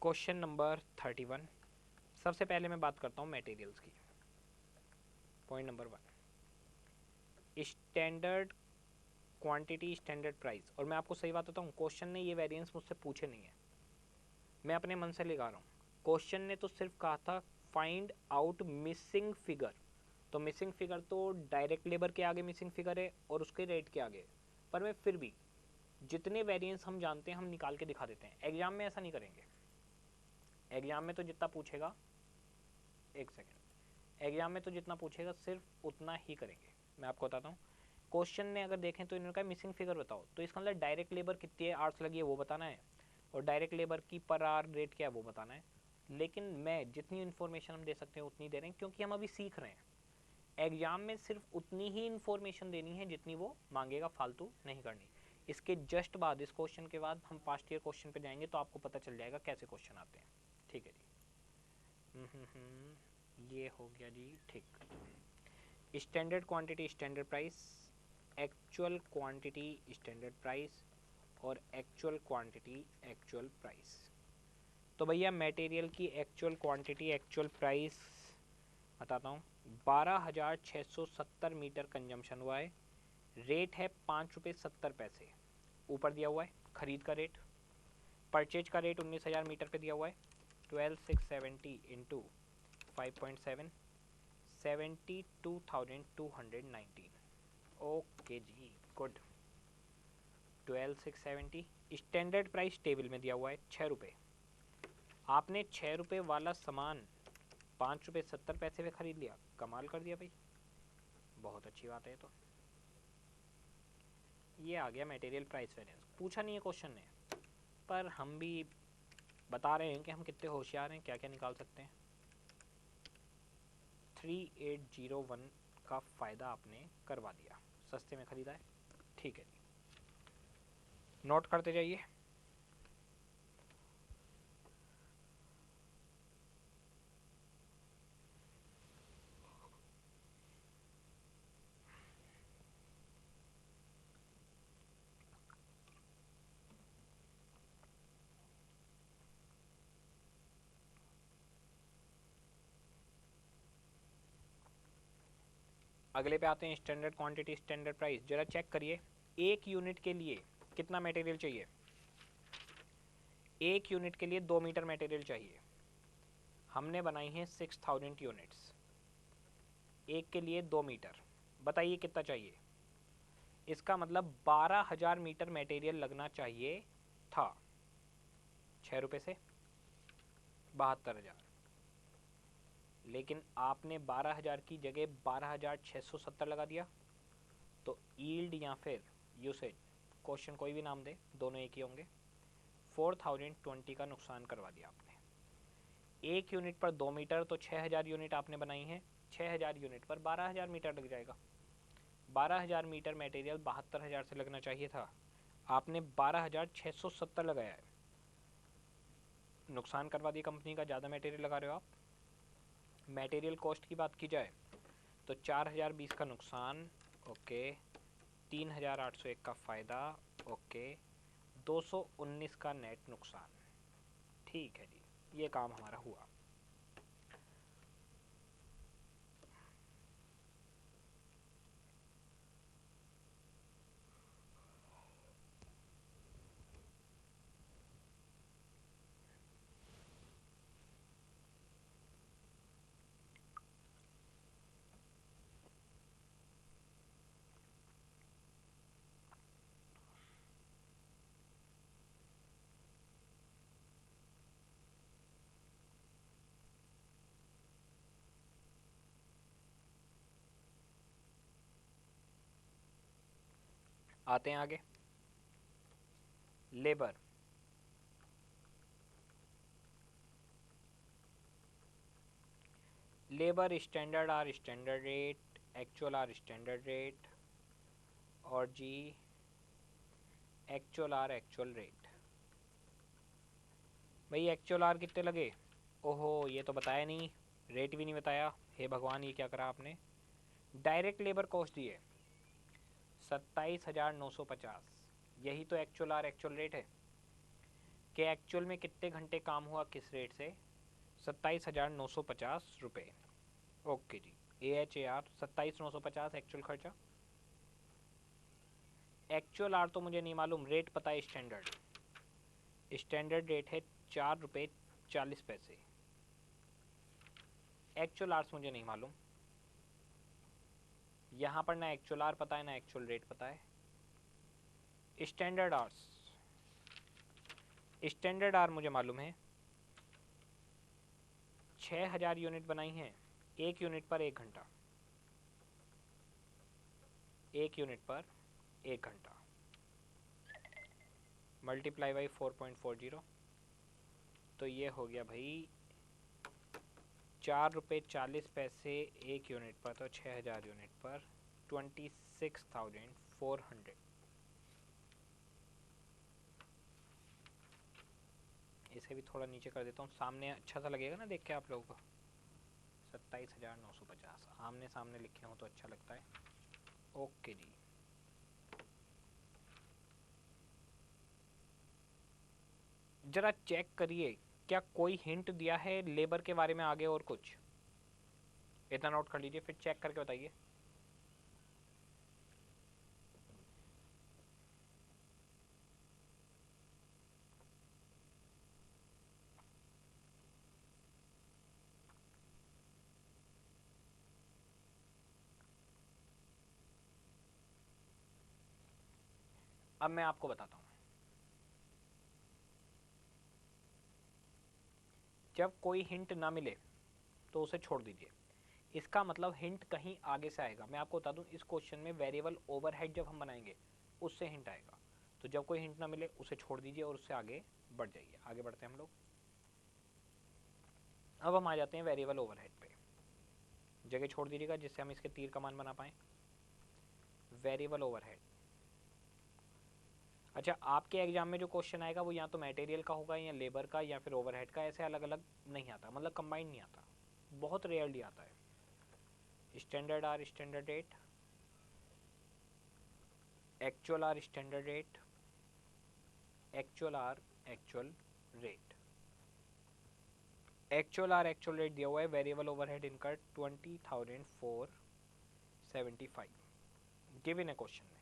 क्वेश्चन नंबर 31, सबसे पहले मैं बात करता हूँ मटेरियल्स की। Point number 1, standard quantity standard price. और मैं आपको सही बात बताऊँ, क्वेश्चन ने ये वेरिएंस मुझसे पूछे नहीं है, मैं अपने मन से लगा रहा हूँ। क्वेश्चन ने तो सिर्फ कहा था फाइंड आउट मिसिंग फिगर, तो मिसिंग फिगर तो डायरेक्ट लेबर के आगे मिसिंग फिगर है और उसके रेट के आगे, पर मैं फिर भी जितने वेरिएंस हम जानते हैं हम निकाल के दिखा देते हैं। एग्जाम में ऐसा नहीं करेंगे, एग्जाम में तो जितना पूछेगा, एक सेकेंड, एग्जाम में तो जितना पूछेगा सिर्फ उतना ही करेंगे। मैं आपको बताता हूँ, क्वेश्चन ने अगर देखें तो इन्होंने कहा मिसिंग फिगर बताओ, तो इसका मतलब डायरेक्ट लेबर कितनी है आवर्स लगी है वो बताना है, और डायरेक्ट लेबर की पर आवर रेट क्या है वो बताना है। लेकिन मैं जितनी इन्फॉर्मेशन हम दे सकते हैं उतनी दे रहे हैं, क्योंकि हम अभी सीख रहे हैं। एग्जाम में सिर्फ उतनी ही इन्फॉर्मेशन देनी है जितनी वो मांगेगा, फालतू नहीं करनी। इसके जस्ट बाद, इस क्वेश्चन के बाद हम पास्ट ईयर क्वेश्चन पे जाएंगे तो आपको पता चल जाएगा कैसे क्वेश्चन आते हैं। ठीक है जी, ये हो गया जी, ठीक। Standard quantity standard price, actual quantity standard price, और एक्चुअल क्वांटिटी एक्चुअल प्राइस। तो भैया मटेरियल की एक्चुअल क्वांटिटी एक्चुअल प्राइस बताता हूँ। 12,670 मीटर कंजम्पशन हुआ है, रेट है 5 रुपये 70 पैसे, ऊपर दिया हुआ है खरीद का रेट। परचेज का रेट 19,000 मीटर पे दिया हुआ है, 12,670 इंटू 5.7, 72,219। ओके जी, गुड। 12,670। स्टैंडर्ड प्राइस टेबल में दिया हुआ है 6 रुपये। आपने 6 रुपये वाला सामान 5 रुपये 70 पैसे में खरीद लिया, कमाल कर दिया भाई, बहुत अच्छी बात है। तो ये आ गया मटेरियल प्राइस वेरिएंस, पूछा नहीं है क्वेश्चन ने, पर हम भी बता रहे हैं कि हम कितने होशियार हैं, क्या क्या निकाल सकते हैं। 3801 का फ़ायदा आपने करवा दिया, सस्ते में ख़रीदा है, ठीक है जी, नोट करते जाइए। अगले पे आते हैं, स्टैंडर्ड क्वांटिटी स्टैंडर्ड प्राइस। जरा चेक करिए, एक यूनिट के लिए कितना मटेरियल चाहिए। एक यूनिट के लिए 2 मीटर मटेरियल चाहिए, हमने बनाई हैं 6000 यूनिट्स, एक के लिए 2 मीटर, बताइए कितना चाहिए। इसका मतलब 12,000 मीटर मटेरियल लगना चाहिए था। 6 रुपये से 72,000, लेकिन आपने 12,000 की जगह 12,670 लगा दिया, तो ईल्ड या फिर यूसेज, क्वेश्चन कोई भी नाम दे, दोनों एक ही होंगे, 4020 का नुकसान करवा दिया आपने। एक यूनिट पर 2 मीटर, तो 6,000 यूनिट आपने बनाई है, 6,000 यूनिट पर 12,000 मीटर लग जाएगा। 12,000 मीटर मटेरियल 72,000 से लगना चाहिए था, आपने 12,670 लगाया है, नुकसान करवा दिया कंपनी का, ज़्यादा मटेरियल लगा रहे हो आप। मटेरियल कॉस्ट की बात की जाए तो 4,020 का नुकसान, ओके, 3801 का फ़ायदा, ओके, 219 का नेट नुकसान। ठीक है जी, ये काम हमारा हुआ। आते हैं आगे। Labour, labour standard hour standard rate, actual are standard rate, और जी एक्चुअल आर एक्चुअल रेट। भाई एक्चुअल आर कितने लगे? ओहो, ये तो बताया नहीं, रेट भी नहीं बताया। हे भगवान, ये क्या करा आपने। डायरेक्ट लेबर कॉस्ट दिए 27,950। यही तो एक्चुअल आर एक्चुअल रेट है कि एक्चुअल में कितने घंटे काम हुआ किस रेट से। 27,950 रुपये। ओके जी, AHAR 27,950 एक्चुअल खर्चा। एक्चुअल आर तो मुझे नहीं मालूम, रेट पता है स्टैंडर्ड। स्टैंडर्ड रेट है 4 रुपये 40 पैसे। एक्चुअल आर्स मुझे नहीं मालूम, यहाँ पर ना एक्चुअल आर पता है ना एक्चुअल रेट पता है। स्टैंडर्ड आर्स, स्टैंडर्ड आर मुझे मालूम है। 6,000 यूनिट बनाई हैं, 1 यूनिट पर 1 घंटा, 1 यूनिट पर 1 घंटा, मल्टीप्लाई बाई 4.40, तो ये हो गया भाई 4 रुपये 40 पैसे 1 यूनिट पर, तो 6,000 यूनिट पर 26,400। इसे भी थोड़ा नीचे कर देता हूँ, सामने अच्छा सा लगेगा ना देख के आप लोगों को। 27,950 आमने सामने लिखे हो तो अच्छा लगता है। ओके जी, जरा चेक करिए क्या कोई हिंट दिया है लेबर के बारे में आगे और कुछ। इतना नोट कर लीजिए, फिर चेक करके बताइए। अब मैं आपको बताता हूँ, जब कोई हिंट ना मिले तो उसे छोड़ दीजिए। इसका मतलब हिंट कहीं आगे से आएगा। मैं आपको बता दूं, इस क्वेश्चन में वेरिएबल ओवरहेड जब हम बनाएंगे उससे हिंट आएगा। तो जब कोई हिंट ना मिले उसे छोड़ दीजिए और उससे आगे बढ़ जाइए। आगे बढ़ते हैं हम लोग। अब हम आ जाते हैं वेरिएबल ओवरहेड पे। जगह छोड़ दीजिएगा जिससे हम इसके तीर कमान बना पाए। वेरिएबल ओवरहेड, अच्छा आपके एग्जाम में जो क्वेश्चन आएगा वो या तो मटेरियल का होगा या लेबर का या फिर ओवरहेड का। ऐसे अलग अलग नहीं आता, मतलब कंबाइंड नहीं आता, बहुत रेयरली आता है। Standard hour standard rate, actual are standard rate, actual hour actual rate. Actual hour actual rate दिया हुआ है, वेरिएबल ओवरहेड इनका 20,475 गिवन है क्वेश्चन में।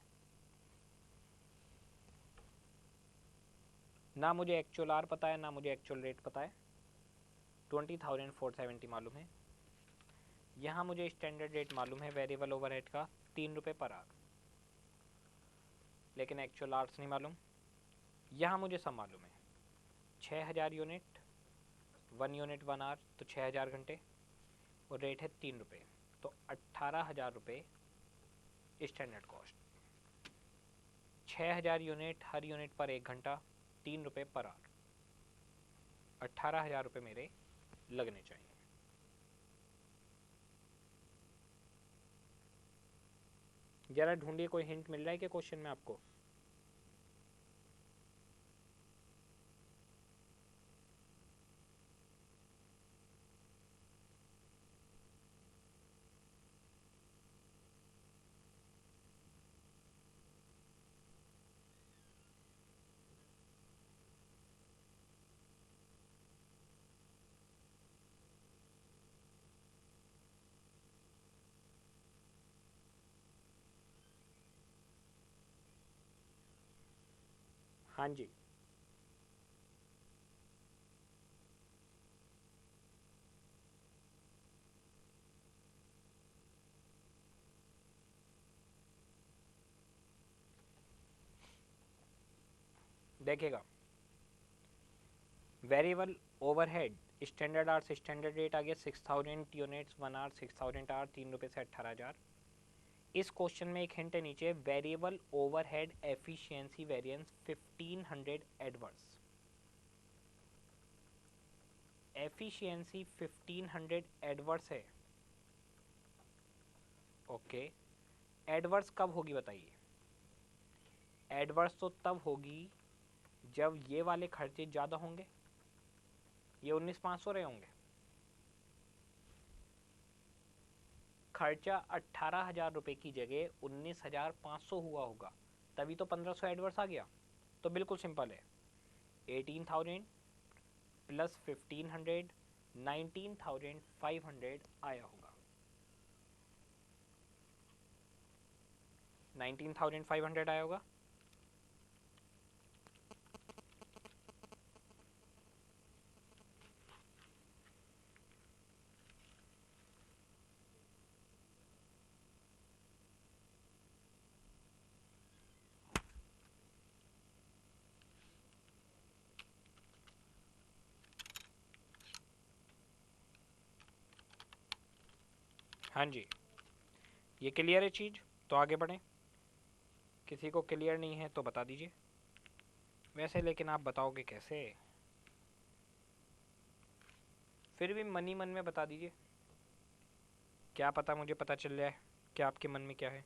ना मुझे एक्चुअल आर पता है ना मुझे एक्चुअल रेट पता है, 20,470 मालूम है। यहाँ मुझे स्टैंडर्ड रेट मालूम है वेरिएबल ओवरहेड का 3 रुपये पर आवर, लेकिन एक्चुअल आर्स नहीं मालूम। यहाँ मुझे सब मालूम है, 6,000 यूनिट, 1 यूनिट 1 आवर तो 6,000 घंटे, और रेट है 3 रुपये, तो 18,000 रुपये स्टैंडर्ड कॉस्ट। 6,000 यूनिट, हर यूनिट पर 1 घंटा, 3 रुपये पर आवर, 18,000 रुपये मेरे लगने चाहिए। जरा ढूंढिए कोई हिंट मिल रहा है क्या क्वेश्चन में आपको। हाँ जी, देखिएगा, variable overhead standard hours standard rate आ गया 6000 यूनिट्स 1 आवर 6000 आवर 3 रुपये से 18,000। इस क्वेश्चन में एक हिंट है नीचे, variable overhead efficiency variance 1500 adverse, efficiency 1500 adverse है। ओके, एडवर्स कब होगी बताइए? एडवर्स तो तब होगी जब ये वाले खर्चे ज़्यादा होंगे, ये 19,500 रहे होंगे, खर्चा 18,000 रुपये की जगह 19,500 हुआ होगा, तभी तो 1,500 एडवर्स आ गया। तो बिल्कुल सिंपल है, 18,000 प्लस 1,500 19,500 आया होगा, 19,500 आया होगा। हाँ जी, ये क्लियर है चीज़, तो आगे बढ़ें। किसी को क्लियर नहीं है तो बता दीजिए, वैसे लेकिन आप बताओगे कैसे? फिर भी मन ही मन में बता दीजिए, क्या पता मुझे पता चल जाए कि आपके मन में क्या है।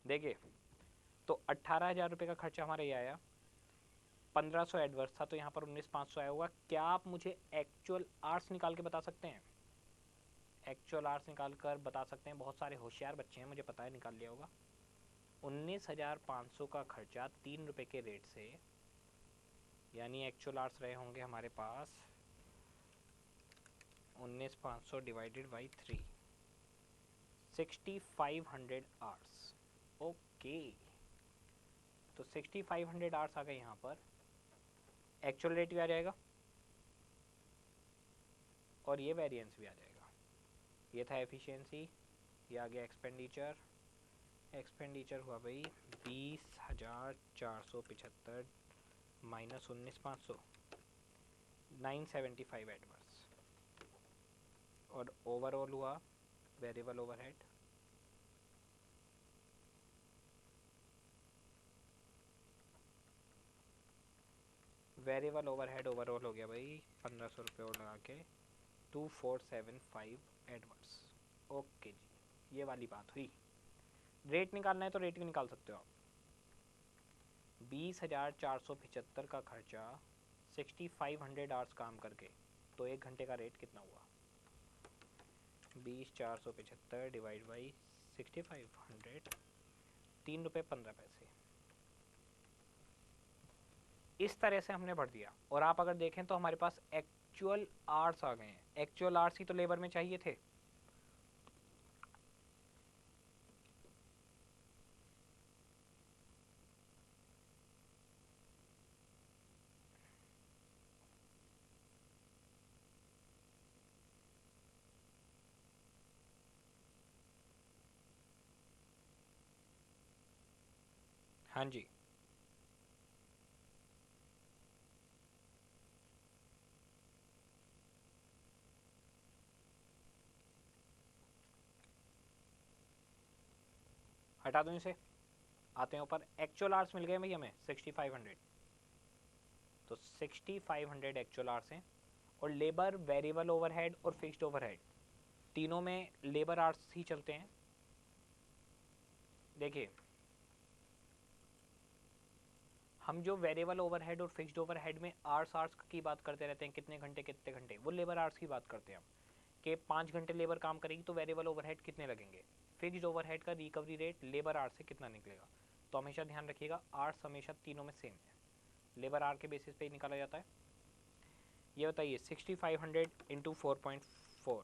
देखिए, तो 18,000 रुपये का खर्चा हमारा ये आया, 1,500 एडवर्स था, तो यहाँ पर 19,500 आया होगा। क्या आप मुझे एक्चुअल आर्ट्स निकाल के बता सकते हैं? एक्चुअल आर्ट्स निकाल कर बता सकते हैं, बहुत सारे होशियार बच्चे हैं, मुझे पता है, निकाल लिया होगा। 19,500 का खर्चा 3 रुपये के रेट से, यानी एक्चुअल आर्ट्स रहे होंगे हमारे पास 19,500 डिवाइडेड बाई 3, 6,500 आवर्स। ओके, तो 6,500 आवर्स आ गए यहाँ पर, एक्चुअल रेट भी आ जाएगा और ये वेरिएंस भी आ जाएगा। ये था एफिशिएंसी, ये आ गया एक्सपेंडिचर, एक्सपेंडिचर हुआ भाई 20,475 माइनस 19,500, 975 एडवर्स, और ओवरऑल हुआ variable overhead, variable overhead overall हो गया भाई 1,500 रुपये और लगा के 2,475 एडवर्स। ओके जी, ये वाली बात हुई। रेट निकालना है तो रेट भी निकाल सकते हो आप। 20,475 का खर्चा 6,500 आवर्स काम करके, तो 1 घंटे का रेट कितना हुआ? 20,475 डिवाइड बाई 6,500, 3 रुपये 15 पैसे। इस तरह से हमने भर दिया, और आप अगर देखें तो हमारे पास एक्चुअल आवर्स आ गए हैं। एक्चुअल आवर्स ही तो लेबर में चाहिए थे। हाँ जी, हटा दूँ इसे, आते हैं ऊपर। एक्चुअल आवर्स मिल गए भाई हमें 6,500, तो 6,500 एक्चुअल आवर्स हैं, और लेबर, वेरिएबल ओवरहेड और फिक्स्ड ओवरहेड, तीनों में लेबर आवर्स ही चलते हैं। देखिए, हम जो वेरिएबल ओवरहेड और फिक्स्ड ओवरहेड में आवर्स आवर्स की बात करते रहते हैं, कितने घंटे, वो लेबर आवर्स की बात करते हैं हम, कि 5 घंटे लेबर काम करेगी तो वेरिएबल ओवरहेड कितने लगेंगे। फिक्स्ड ओवरहेड का रिकवरी रेट लेबर आवर्स से कितना निकलेगा। तो हमेशा ध्यान रखिएगा, आवर्स हमेशा तीनों में सेम है, लेबर आवर के बेसिस पे ही निकाला जाता है। ये बताइए 6,500 इंटू 4.4,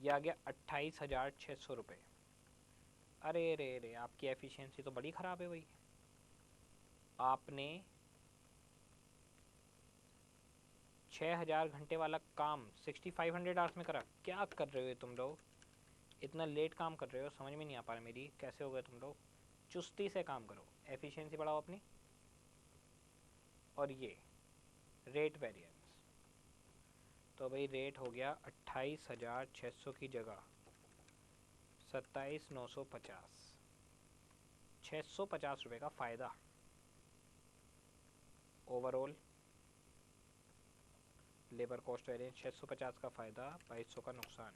ये आ गया 28,600 रुपये। अरे रे रे, आपकी एफिशिएंसी तो बड़ी ख़राब है भाई। आपने 6,000 घंटे वाला काम 6500 आवर्स में करा। क्या कर रहे हो तुम लोग, इतना लेट काम कर रहे हो, समझ में नहीं आ पा रहा मेरी, कैसे हो गए तुम लोग। चुस्ती से काम करो, एफिशिएंसी बढ़ाओ अपनी। और ये रेट वेरिएंस, तो भाई रेट हो गया 28,600 की जगह 27,950, 650 रुपये का फ़ायदा ओवरऑल। लेबर कॉस्ट वेरिएंस 650 का फ़ायदा, 2200 का नुकसान,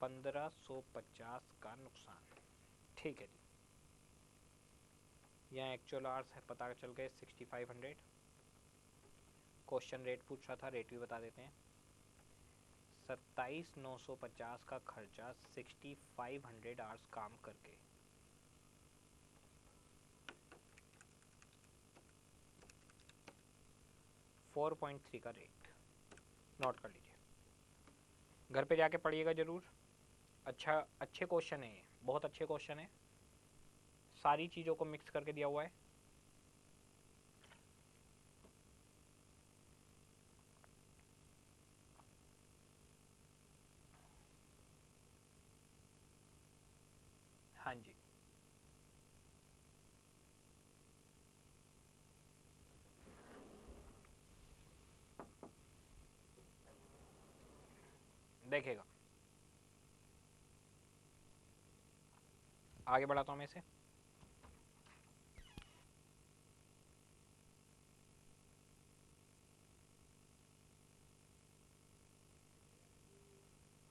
1550 का नुकसान। ठीक है जी, यहाँ एक्चुअल आवर्स है पता चल गए 6500। क्वेश्चन रेट पूछ रहा था, रेट भी बता देते हैं। 27,950 का खर्चा 6500 आवर्स काम करके, 4.3 का रेट। नोट कर लीजिए, घर पे जाके पढ़िएगा ज़रूर। अच्छे क्वेश्चन है ये, बहुत अच्छे क्वेश्चन है, सारी चीज़ों को मिक्स करके दिया हुआ है। हाँ जी, देखेगा, आगे बढ़ाता हूँ मैं इसे।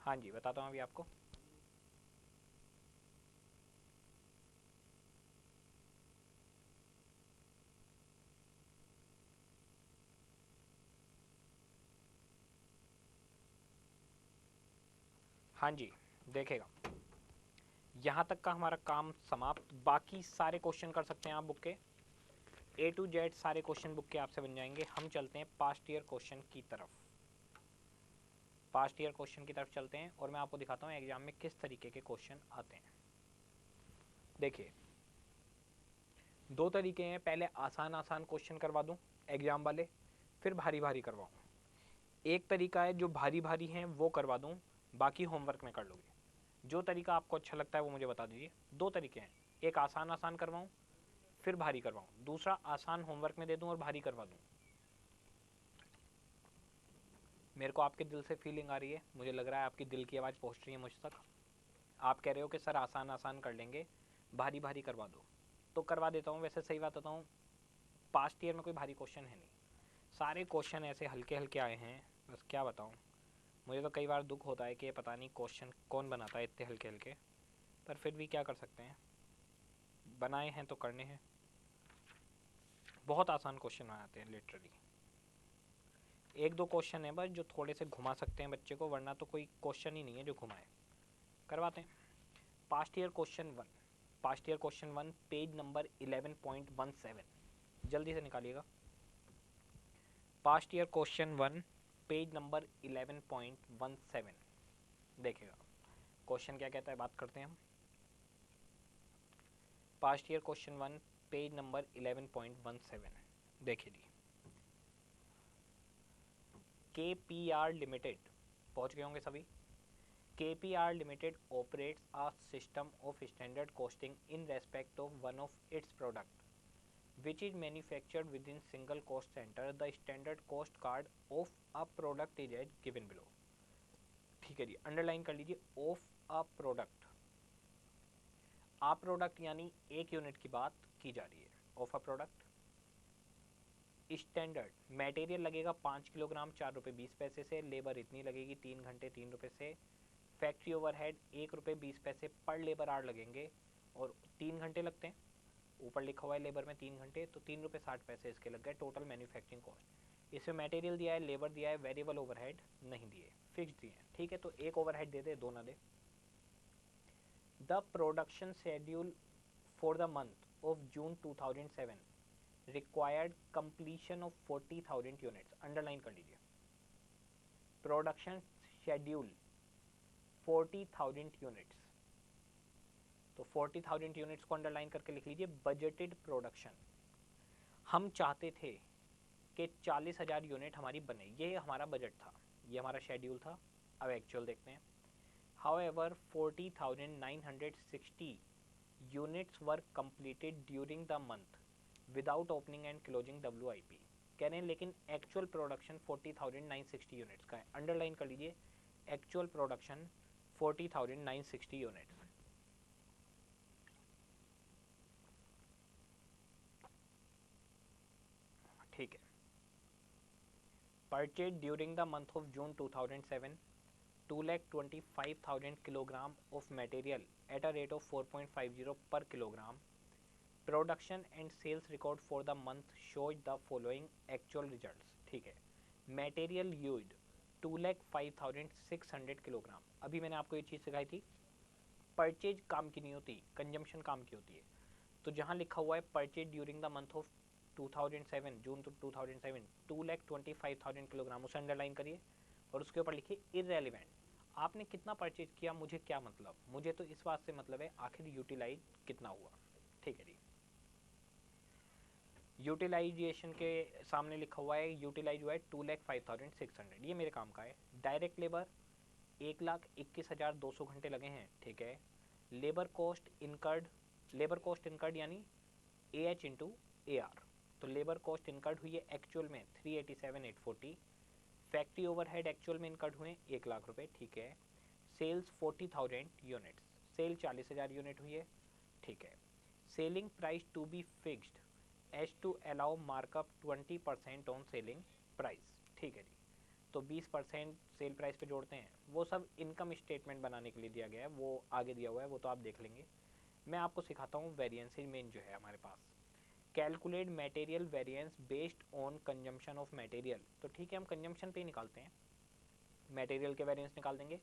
हाँ जी, बताता हूँ अभी आपको। हाँ जी, देखेगा, यहाँ तक का हमारा काम समाप्त। बाकी सारे क्वेश्चन कर सकते हैं आप बुक के, A to Z सारे क्वेश्चन बुक के आपसे बन जाएंगे। हम चलते हैं पास्ट ईयर क्वेश्चन की तरफ, पास्ट ईयर क्वेश्चन की तरफ चलते हैं और मैं आपको दिखाता हूँ एग्जाम में किस तरीके के क्वेश्चन आते हैं। देखिए, दो तरीके हैं, पहले आसान आसान क्वेश्चन करवा दूँ एग्जाम वाले, फिर भारी भारी करवाऊँ। एक तरीका है जो भारी भारी हैं वो करवा दूँ, बाकी होमवर्क में कर लोगे। जो तरीका आपको अच्छा लगता है वो मुझे बता दीजिए। दो तरीके हैं, एक आसान आसान करवाऊँ फिर भारी करवाऊँ, दूसरा आसान होमवर्क में दे दूँ और भारी करवा दूँ। मेरे को आपके दिल से फीलिंग आ रही है, मुझे लग रहा है आपकी दिल की आवाज़ पहुँच रही है मुझ तक। आप कह रहे हो कि सर आसान आसान कर लेंगे, भारी भारी करवा दो, तो करवा देता हूँ। वैसे सही बात बताऊँ, पास्ट ईयर में कोई भारी क्वेश्चन है नहीं, सारे क्वेश्चन ऐसे हल्के हल्के आए हैं, बस क्या बताऊँ। मुझे तो कई बार दुख होता है कि ये पता नहीं क्वेश्चन कौन बनाता है इतने हल्के हल्के, पर फिर भी क्या कर सकते हैं, बनाए हैं तो करने हैं। बहुत आसान क्वेश्चन आते हैं लिटरली, एक दो क्वेश्चन है बस जो थोड़े से घुमा सकते हैं बच्चे को, वरना तो कोई क्वेश्चन ही नहीं है जो घुमाए। करवाते हैं past year question one. Past year question one page number 11.17, जल्दी से निकालिएगा। Past year question one page number 11.17, देखेगा क्वेश्चन क्या कहता है, बात करते हैं हम। Past year question one page number 11.17, देखिए जी। KPR लिमिटेड, पहुंच गए होंगे सभी। KPR Limited operates a system of standard costing in respect of one of its product, which is manufactured within single cost center. The standard cost card of a product is as given below. ठीक है जी, underline कर लीजिए, of a product. A product यानी एक unit की बात की जा रही है। Of a product, standard material लगेगा 5 किलोग्राम 4 रुपये 20 पैसे से, लेबर इतनी लगेगी 3 घंटे 3 रुपये से, फैक्ट्री ओवरहेड 1 रुपये 20 पैसे पर लेबर आवर लगेंगे, और 3 घंटे लगते हैं, ऊपर लिखा हुआ है लेबर में 3 घंटे, तो 3 रुपये 60 पैसे इसके लग गए टोटल मैन्युफैक्चरिंग कॉस्ट। इसमें मटेरियल दिया है, लेबर दिया है, वेरिएबल ओवरहेड नहीं दिए, फिक्स दिए हैं। ठीक है, तो एक ओवरहेड दे दे, दो ना दे। The production schedule for the month of June 2007 required completion of 40,000 units, underline कर लीजिए। Production schedule 40,000 units. तो 40,000 यूनिट्स को अंडरलाइन करके लिख लीजिए बजटेड प्रोडक्शन। हम चाहते थे कि 40,000 यूनिट हमारी बने, ये हमारा बजट था, ये हमारा शेड्यूल था। अब एक्चुअल देखते हैं। However 40,960 units were completed during the month without opening and closing WIP। कह रहे हैं लेकिन एक्चुअल प्रोडक्शन 40,960 यूनिट्स का है। अंडरलाइन कर लीजिए एक्चुअल प्रोडक्शन 40,960 यूनिट्स। ठीक है। Purchase during the month of June 2007 2,25,000 kilogram of material at a rate of 4.50 per kilogram. Production and sales record for the month shows the following actual results. ठीक है। Material used 2,05,600 kilogram. अभी मैंने आपको ये चीज़ सिखाई थी, परचेज काम की नहीं होती, कंजम्पशन काम की होती है। तो जहाँ लिखा हुआ है purchase during the month of 2007 June 2007 2,25,000 kilogram, उसे अंडरलाइन करिए और उसके ऊपर लिखिए इररेलेवेंट। आपने कितना परचेज किया, मुझे क्या मतलब, मुझे तो इस बात से मतलब है आखिर यूटिलाइज कितना हुआ। ठीक है जी। यूटिलाइजेशन के सामने लिखा हुआ है यूटिलाइज हुआ है 2,05,600, ये मेरे काम का है। डायरेक्ट लेबर 1,21,200 घंटे लगे हैं। ठीक है। लेबर कॉस्ट इनकर्ड यानी AH इंटू AR। तो लेबर कॉस्ट इनकर्ड हुई है एक्चुअल में 387,840। फैक्ट्री ओवरहेड एक्चुअल में इनकर्ड हुए 1,00,000 रुपये। ठीक है। सेल्स 40,000 यूनिट्स, सेल 40,000 यूनिट हुई है। ठीक है। Selling price to be fixed as to allow markup 20% on selling price. ठीक है जी। तो 20% सेल प्राइस पे जोड़ते हैं, वो सब इनकम स्टेटमेंट बनाने के लिए दिया गया है, वो आगे दिया हुआ है, वो तो आप देख लेंगे। मैं आपको सिखाता हूँ वेरिएंसेज मेन जो है हमारे पास। Calculate material variance based on consumption of material. तो ठीक है, हम कंजम्पशन पे ही निकालते हैं, मटेरियल के वेरिएंस निकाल देंगे।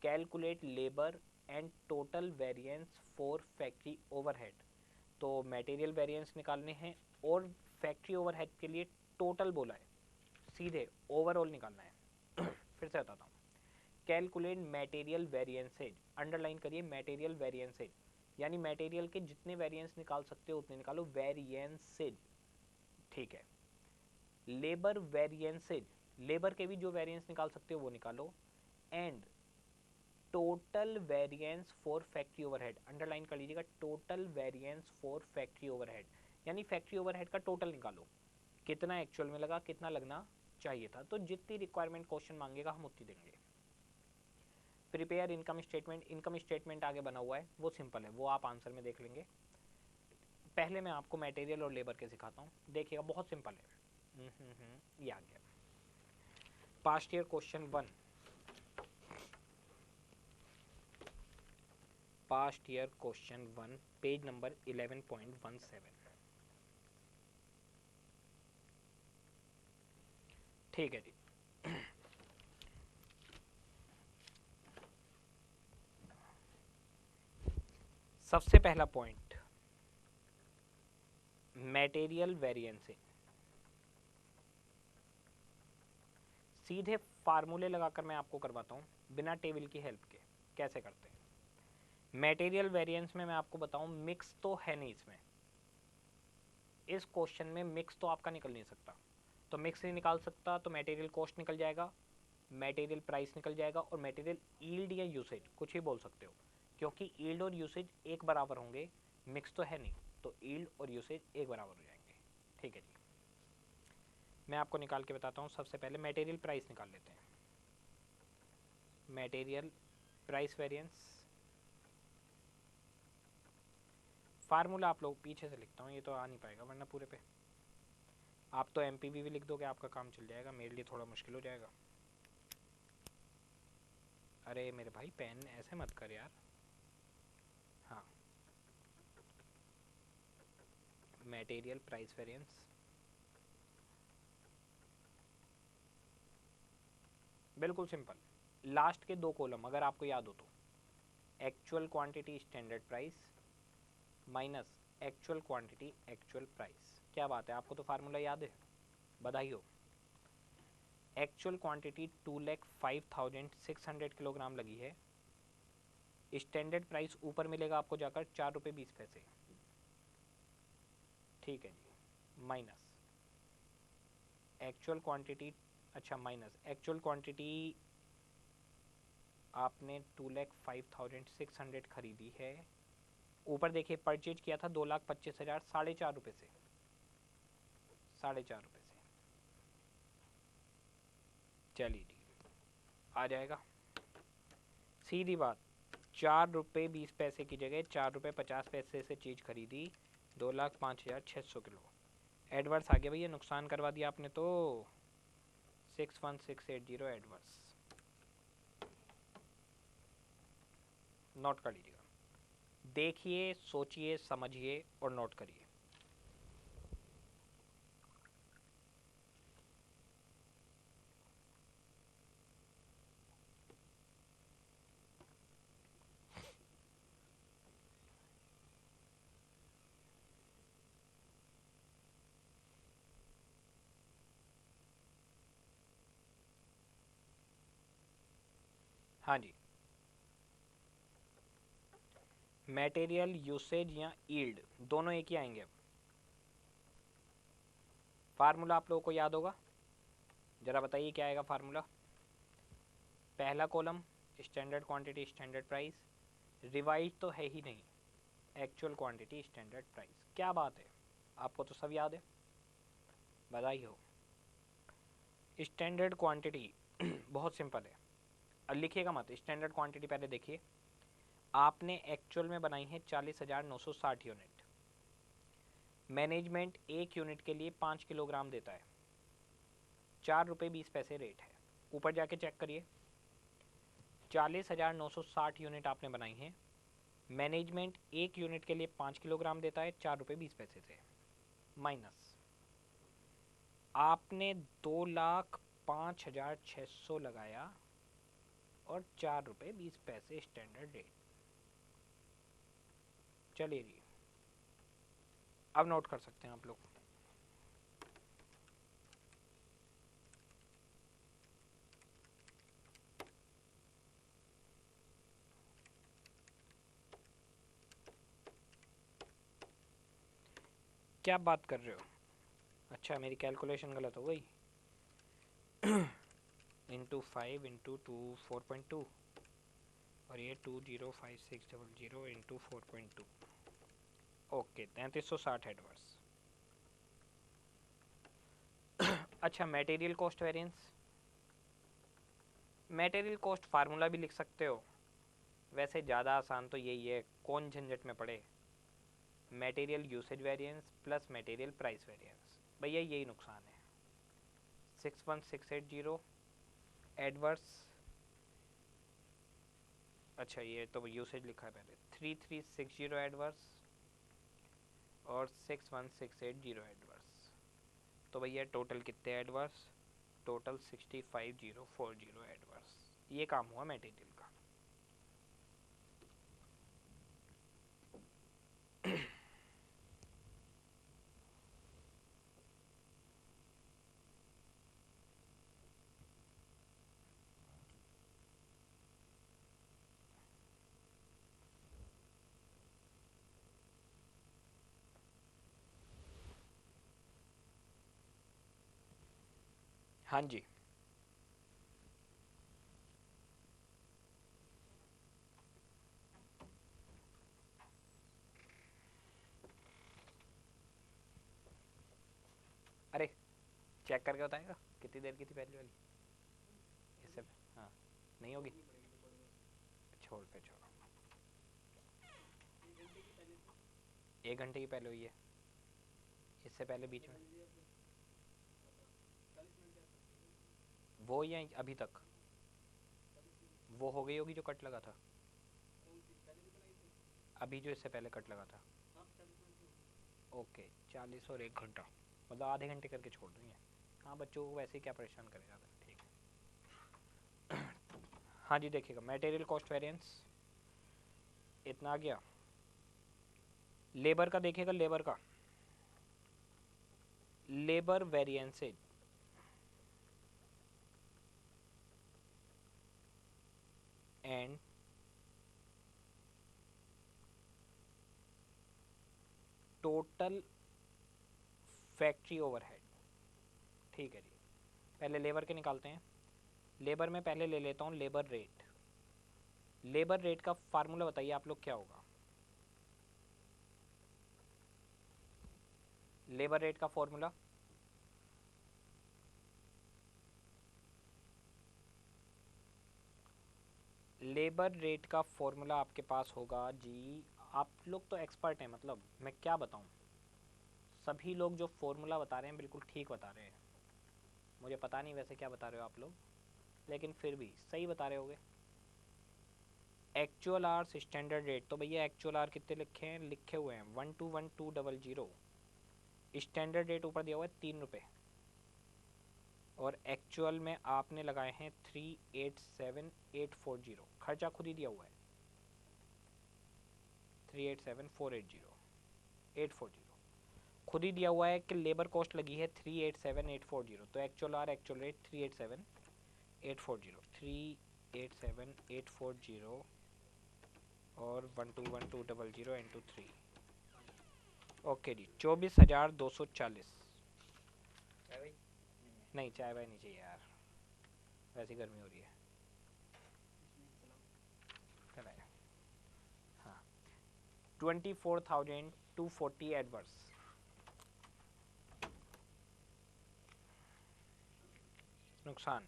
Calculate labour and total variance for factory overhead. तो मटेरियल वेरिएंस निकालने हैं और फैक्ट्री ओवरहेड के लिए टोटल बोला है, सीधे ओवरऑल निकालना है। फिर से बताता हूँ। कैलकुलेट मटेरियल वेरिएंसेज, अंडरलाइन करिए मटेरियल वेरिएंसेज, यानी मटेरियल के जितने वेरिएंस निकाल सकते हो उतने निकालो, वेरिएंसेज। ठीक है। लेबर वेरिएंसेज, लेबर के भी जो वेरिएंस निकाल सकते हो वो निकालो। And total variance for factory overhead, underline कर लीजिएगा total variance for factory overhead, यानी फैक्ट्री ओवरहेड का टोटल निकालो, कितना एक्चुअल में लगा, कितना लगना चाहिए था। तो जितनी रिक्वायरमेंट क्वेश्चन मांगेगा हम उतनी देंगे। Prepare income statement, income statement आगे बना हुआ है, वो सिंपल है, वो आप आंसर में देख लेंगे। पहले मैं आपको मटेरियल और लेबर के सिखाता हूँ, देखिएगा बहुत सिंपल है। ये आ गया past year question 1, past year question 1 page number 11.17। ठीक है जी। सबसे पहला पॉइंट मटेरियल वेरिएंस, सीधे फार्मूले लगाकर मैं आपको करवाता हूँ बिना टेबल की हेल्प के। कैसे करते हैं मटेरियल वेरिएंस में, मैं आपको बताऊं मिक्स तो है नहीं इसमें, इस क्वेश्चन में मिक्स तो आपका निकल नहीं सकता। तो मिक्स नहीं निकाल सकता तो मटेरियल कॉस्ट निकल जाएगा, मटेरियल प्राइस निकल जाएगा, और मटेरियल यील्ड या यूसेज कुछ ही बोल सकते हो, क्योंकि यील्ड और यूसेज एक बराबर होंगे, मिक्स तो है नहीं, तो यील्ड और यूसेज एक बराबर हो जाएंगे। ठीक है जी। मैं आपको निकाल के बताता हूँ। सबसे पहले मटेरियल प्राइस निकाल लेते हैं। मटेरियल प्राइस वेरिएंस फार्मूला आप लोग पीछे से लिखता हूँ, ये तो आ नहीं पाएगा वरना पूरे पे आप तो MPV भी लिख दोगे, आपका काम चल जाएगा, मेरे लिए थोड़ा मुश्किल हो जाएगा। अरे मेरे भाई पेन ऐसे मत कर यार। हाँ, मटेरियल प्राइस वेरिएंस, बिल्कुल सिंपल। लास्ट के दो कॉलम अगर आपको याद हो तो, actual quantity standard price minus actual quantity actual price. क्या बात है, आपको तो फार्मूला याद है, बधाई हो। एक्चुअल क्वांटिटी 2,05,600 किलोग्राम लगी है, स्टैंडर्ड प्राइस ऊपर मिलेगा आपको जाकर 4 रुपये 20 पैसे, ठीक है जी, माइनस एक्चुअल क्वांटिटी, अच्छा माइनस एक्चुअल क्वांटिटी आपने 2,05,600 खरीदी है, ऊपर देखिए परचेज किया था 2,25,000 4.5 रुपये से, 4.5 रुपये से, चलिए जी आ जाएगा सीधी बात। 4 रुपये 20 पैसे की जगह 4 रुपये 50 पैसे से चीज़ खरीदी, 2,05,600 किलो, एडवर्स आ गया भैया, नुकसान करवा दिया आपने तो, 61680 एडवर्स, नोट कर लीजिएगा, देखिए सोचिए समझिए और नोट करिए। हाँ जी, मटेरियल यूसेज या ईल्ड दोनों एक ही आएंगे। अब फार्मूला आप लोगों को याद होगा, जरा बताइए क्या आएगा फार्मूला। पहला column standard quantity standard price, revise तो है ही नहीं, एक्चुअल क्वांटिटी स्टैंडर्ड प्राइस, क्या बात है, आपको तो सब याद है, बधाई हो। स्टैंडर्ड क्वांटिटी बहुत सिंपल है, अब लिखिएगा मत, स्टैंडर्ड क्वांटिटी पहले देखिए, आपने एक्चुअल में बनाई है 40,960 यूनिट, मैनेजमेंट एक यूनिट के लिए 5 किलोग्राम देता है, 4 रुपये 20 पैसे रेट है, ऊपर जाके चेक करिए, 40,960 यूनिट आपने बनाई है, मैनेजमेंट एक यूनिट के लिए 5 किलोग्राम देता है 4 रुपये 20 पैसे से, माइनस आपने 2,05,600 लगाया और 4 रुपये 20 पैसे स्टैंडर्ड रेट। चलिए जी अब नोट कर सकते हैं आप लोग, क्या बात कर रहे हो, अच्छा मेरी कैलकुलेशन गलत हो गई, इंटू 5 इंटू 2 4.2 और ये 205600 इंटू 4.2, ओके 3360 एडवर्स। अच्छा material cost variance, material cost formula भी लिख सकते हो, वैसे ज़्यादा आसान तो यही है, कौन झंझट में पड़े, material usage variance plus material price variance, भैया यही नुकसान है। 61680 एडवर्स, अच्छा ये तो यूसेज लिखा है पहले, 3360 एडवर्स और 61680 एडवर्स, तो भैया टोटल कितने एडवर्स, टोटल 65040 एडवर्स, ये काम हुआ मटेरियल का। हाँ जी अरे चेक करके बताएगा कितनी देर की थी पहली वाली, इससे हाँ नहीं होगी, छोड़ पे छोड़ो, 1 घंटे की पहले हुई है, इससे पहले बीच में वो या अभी तक वो हो गई होगी जो कट लगा था, अभी जो इससे पहले कट लगा था, ओके 40 और 1 घंटा, मतलब आधे घंटे करके छोड़ दूँगी, हाँ बच्चों को वैसे ही क्या परेशान करेगा, ठीक है। हाँ जी देखिएगा मटेरियल कॉस्ट वेरिएंस इतना आ गया, लेबर का देखिएगा, लेबर का labour variances and total factory overhead, ठीक है जी। पहले लेबर के निकालते हैं। लेबर में पहले ले लेता हूँ लेबर रेट। लेबर रेट का फार्मूला बताइए आप लोग क्या होगा। लेबर रेट का फॉर्मूला लेबर रेट का फॉर्मूला आपके पास होगा जी। आप लोग तो एक्सपर्ट हैं, मतलब मैं क्या बताऊं, सभी लोग जो फॉर्मूला बता रहे हैं बिल्कुल ठीक बता रहे हैं। मुझे पता नहीं वैसे क्या बता रहे हो आप लोग, लेकिन फिर भी सही बता रहे होगे। एक्चुअल आवर्स स्टैंडर्ड रेट, तो भैया एक्चुअल आवर कितने लिखे हैं, लिखे हुए हैं 121200। स्टैंडर्ड रेट ऊपर दिया हुआ है 3 रुपये, और एक्चुअल में आपने लगाए हैं 387840। खर्चा खुद ही दिया हुआ है 387480 खुद ही दिया हुआ है कि लेबर कॉस्ट लगी है 387840। तो एक्चुअल आर एक्चुअल रेट 387840, 387840 और 121200 इंटू 3। ओके जी, 24,240। नहीं चाय वाय नहीं चाहिए यार, वैसी गर्मी हो रही है। चलाए हाँ, 24,240 एडवर्स। नुकसान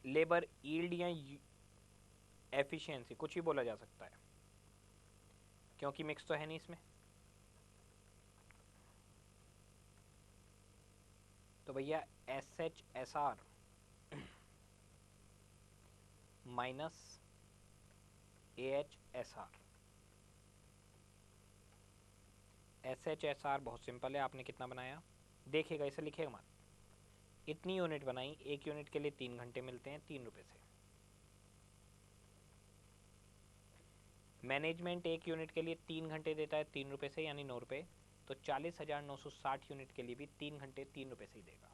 लेबर यील्ड या एफिशिएंसी कुछ भी बोला जा सकता है, क्योंकि मिक्स तो है नहीं इसमें। तो भैया SHSR माइनस AHSR। SHSR बहुत सिंपल है, आपने कितना बनाया देखिएगा, इसे लिखिएगा मत। इतनी यूनिट बनाई, एक यूनिट के लिए 3 घंटे मिलते हैं 3 रुपये से। मैनेजमेंट एक यूनिट के लिए 3 घंटे देता है 3 रुपये से, यानी 9 रुपये। तो 40,960 यूनिट के लिए भी 3 घंटे 3 रुपये से ही देगा।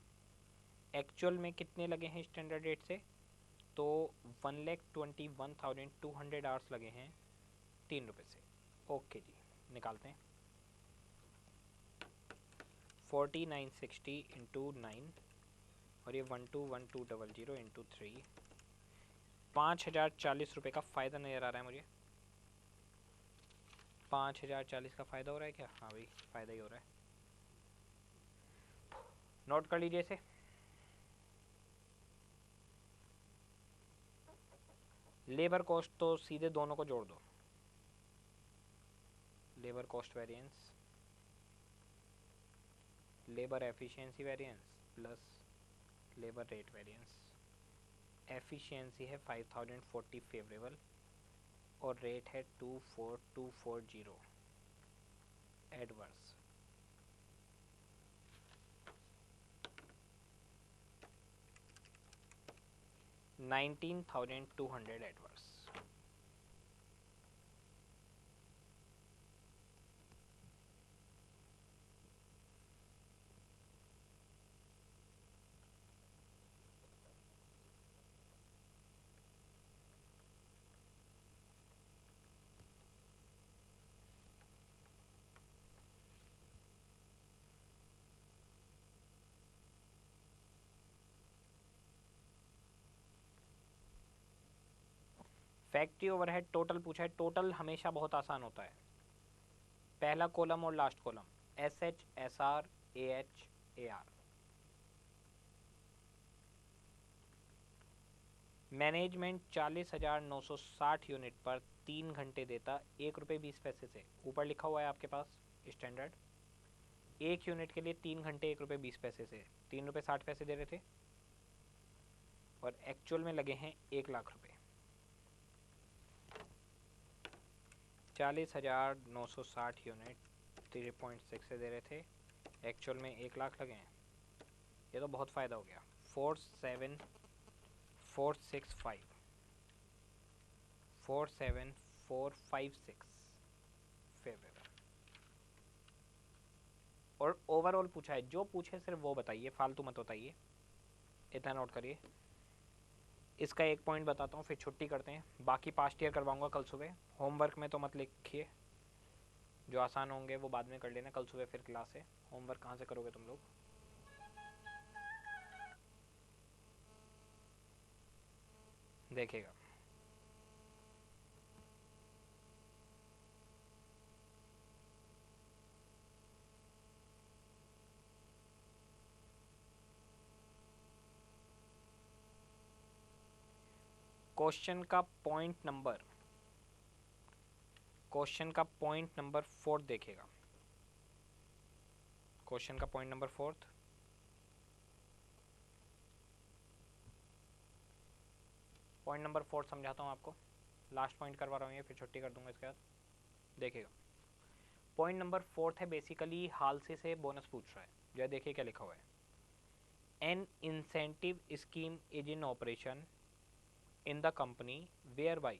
एक्चुअल में कितने लगे हैं स्टैंडर्ड रेट से, तो 1,21,200 आवर्स लगे हैं 3 रुपये से। ओके जी, निकालते हैं। 4960 इंटू 9 और ये 121200 इंटू 3। 5,040 का फ़ायदा नज़र आ रहा है मुझे। 5,040 का फ़ायदा हो रहा है क्या, हाँ भाई फ़ायदा ही हो रहा है। नोट कर लीजिए इसे। लेबर कॉस्ट तो सीधे दोनों को जोड़ दो, labour cost variance labour efficiency variance plus labour rate variance. Efficiency है 5040 फेवरेबल और रेट है 24240 adverse. $19,200 adverse. Factory overhead total पूछा है। टोटल हमेशा बहुत आसान होता है, पहला कॉलम और last column SHSR AHAR। Management 40,960 unit पर 3 घंटे देता 1 रुपये 20 पैसे से। ऊपर लिखा हुआ है आपके पास स्टैंडर्ड, एक यूनिट के लिए 3 घंटे 1 रुपये 20 पैसे से 3 रुपये 60 पैसे दे रहे थे, और एक्चुअल में लगे हैं 1,00,000 रुपये। 40,960 यूनिट 3.6 से दे रहे थे, एक्चुअल में 1,00,000 लगे हैं। ये तो बहुत फ़ायदा हो गया। 47465 47456 फेवरेबल। और ओवरऑल पूछा है, जो पूछे सिर्फ वो बताइए, फालतू मत बताइए। इतना नोट करिए। इसका एक पॉइंट बताता हूँ फिर छुट्टी करते हैं, बाकी पास्ट ईयर करवाऊंगा कल सुबह। होमवर्क में तो मत लिखिए, जो आसान होंगे वो बाद में कर लेना, कल सुबह फिर क्लास है। होमवर्क कहाँ से करोगे तुम लोग? देखिएगा, क्वेश्चन का पॉइंट नंबर 4 देखेगा। क्वेश्चन का पॉइंट नंबर 4, पॉइंट नंबर 4 समझाता हूँ आपको। लास्ट पॉइंट करवा रहा हूँ ये, फिर छुट्टी कर दूंगा इसके बाद। देखिएगा, पॉइंट नंबर 4 है बेसिकली हाल से बोनस पूछ रहा है। जो देखिए क्या लिखा हुआ है, N incentive scheme is in operation in the company whereby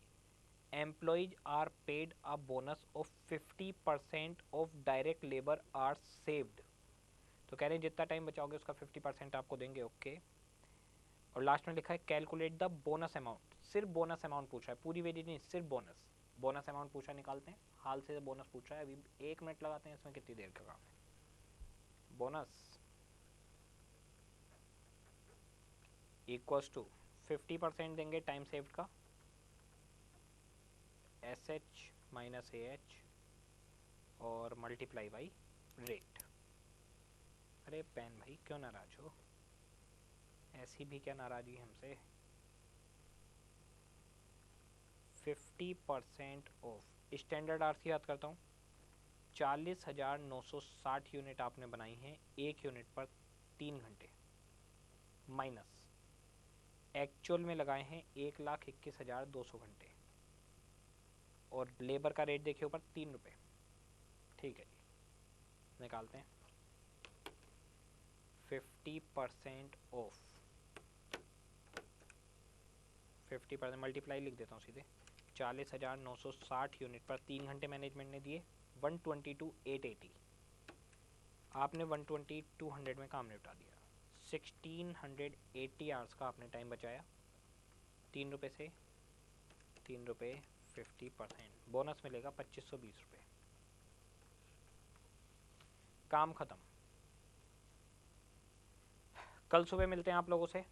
employees are paid a bonus of 50% of direct labor hours saved। तो कह रहे हैं जितना टाइम बचाओगे उसका 50% आपको देंगे। ओके, और लास्ट में लिखा है कैलकुलेट द बोनस अमाउंट। सिर्फ बोनस अमाउंट पूछा है, पूरी वेज नहीं, सिर्फ बोनस। बोनस अमाउंट पूछा, निकालते हैं। हाल से बोनस पूछा है, अभी 1 मिनट लगाते हैं, इसमें कितनी देर का काम है। बोनस इक्वल्स टू 50% देंगे टाइम सेव्ड का, S H minus A H, और मल्टीप्लाई बाई रेट। अरे पेन भाई क्यों नाराज हो, ऐसी भी क्या नाराज़गी हमसे। 50% ऑफ स्टैंडर्ड आर्स की बात करता हूँ, 40,960 यूनिट आपने बनाई हैं, 1 यूनिट पर 3 घंटे, माइनस एक्चुअल में लगाए हैं 1,21,200 घंटे, और लेबर का रेट देखिए ऊपर 3 रुपये। ठीक है जी, निकालते हैं। 50% ऑफ 50% मल्टीप्लाई लिख देता हूँ सीधे, 40,960 यूनिट पर 3 घंटे मैनेजमेंट ने दिए, 122,880। आपने 122,200 में काम निपटा दिया, 1,680 आवर्स का आपने टाइम बचाया। 3 रुपये से 3 रुपये 50%, बोनस मिलेगा 2,520 रुपये। काम खत्म। कल सुबह मिलते हैं आप लोगों से।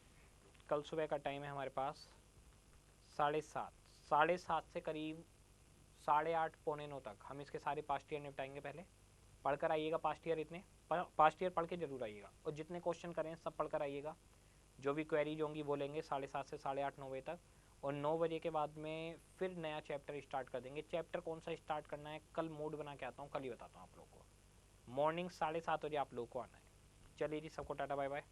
कल सुबह का टाइम है हमारे पास 7:30, 7:30 से करीब 8:30 पौने 9 तक हम इसके सारे पास्ट ईयर निपटाएंगे। पहले पढ़कर आइएगा पास्ट ईयर, इतने पास्ट ईयर पढ़ के जरूर आइएगा, और जितने क्वेश्चन करें सब पढ़कर आइएगा। जो भी क्वेरीज होंगी वो लेंगे 7:30 से 8:30 9 बजे तक, और 9 बजे के बाद में फिर नया चैप्टर स्टार्ट कर देंगे। चैप्टर कौन सा स्टार्ट करना है कल मूड बना के आता हूँ, कल ही बताता हूँ आप लोगों को। मॉर्निंग 7:30 बजे आप लोगों को आना है। चलिए जी, सबको टाटा बाय बाय।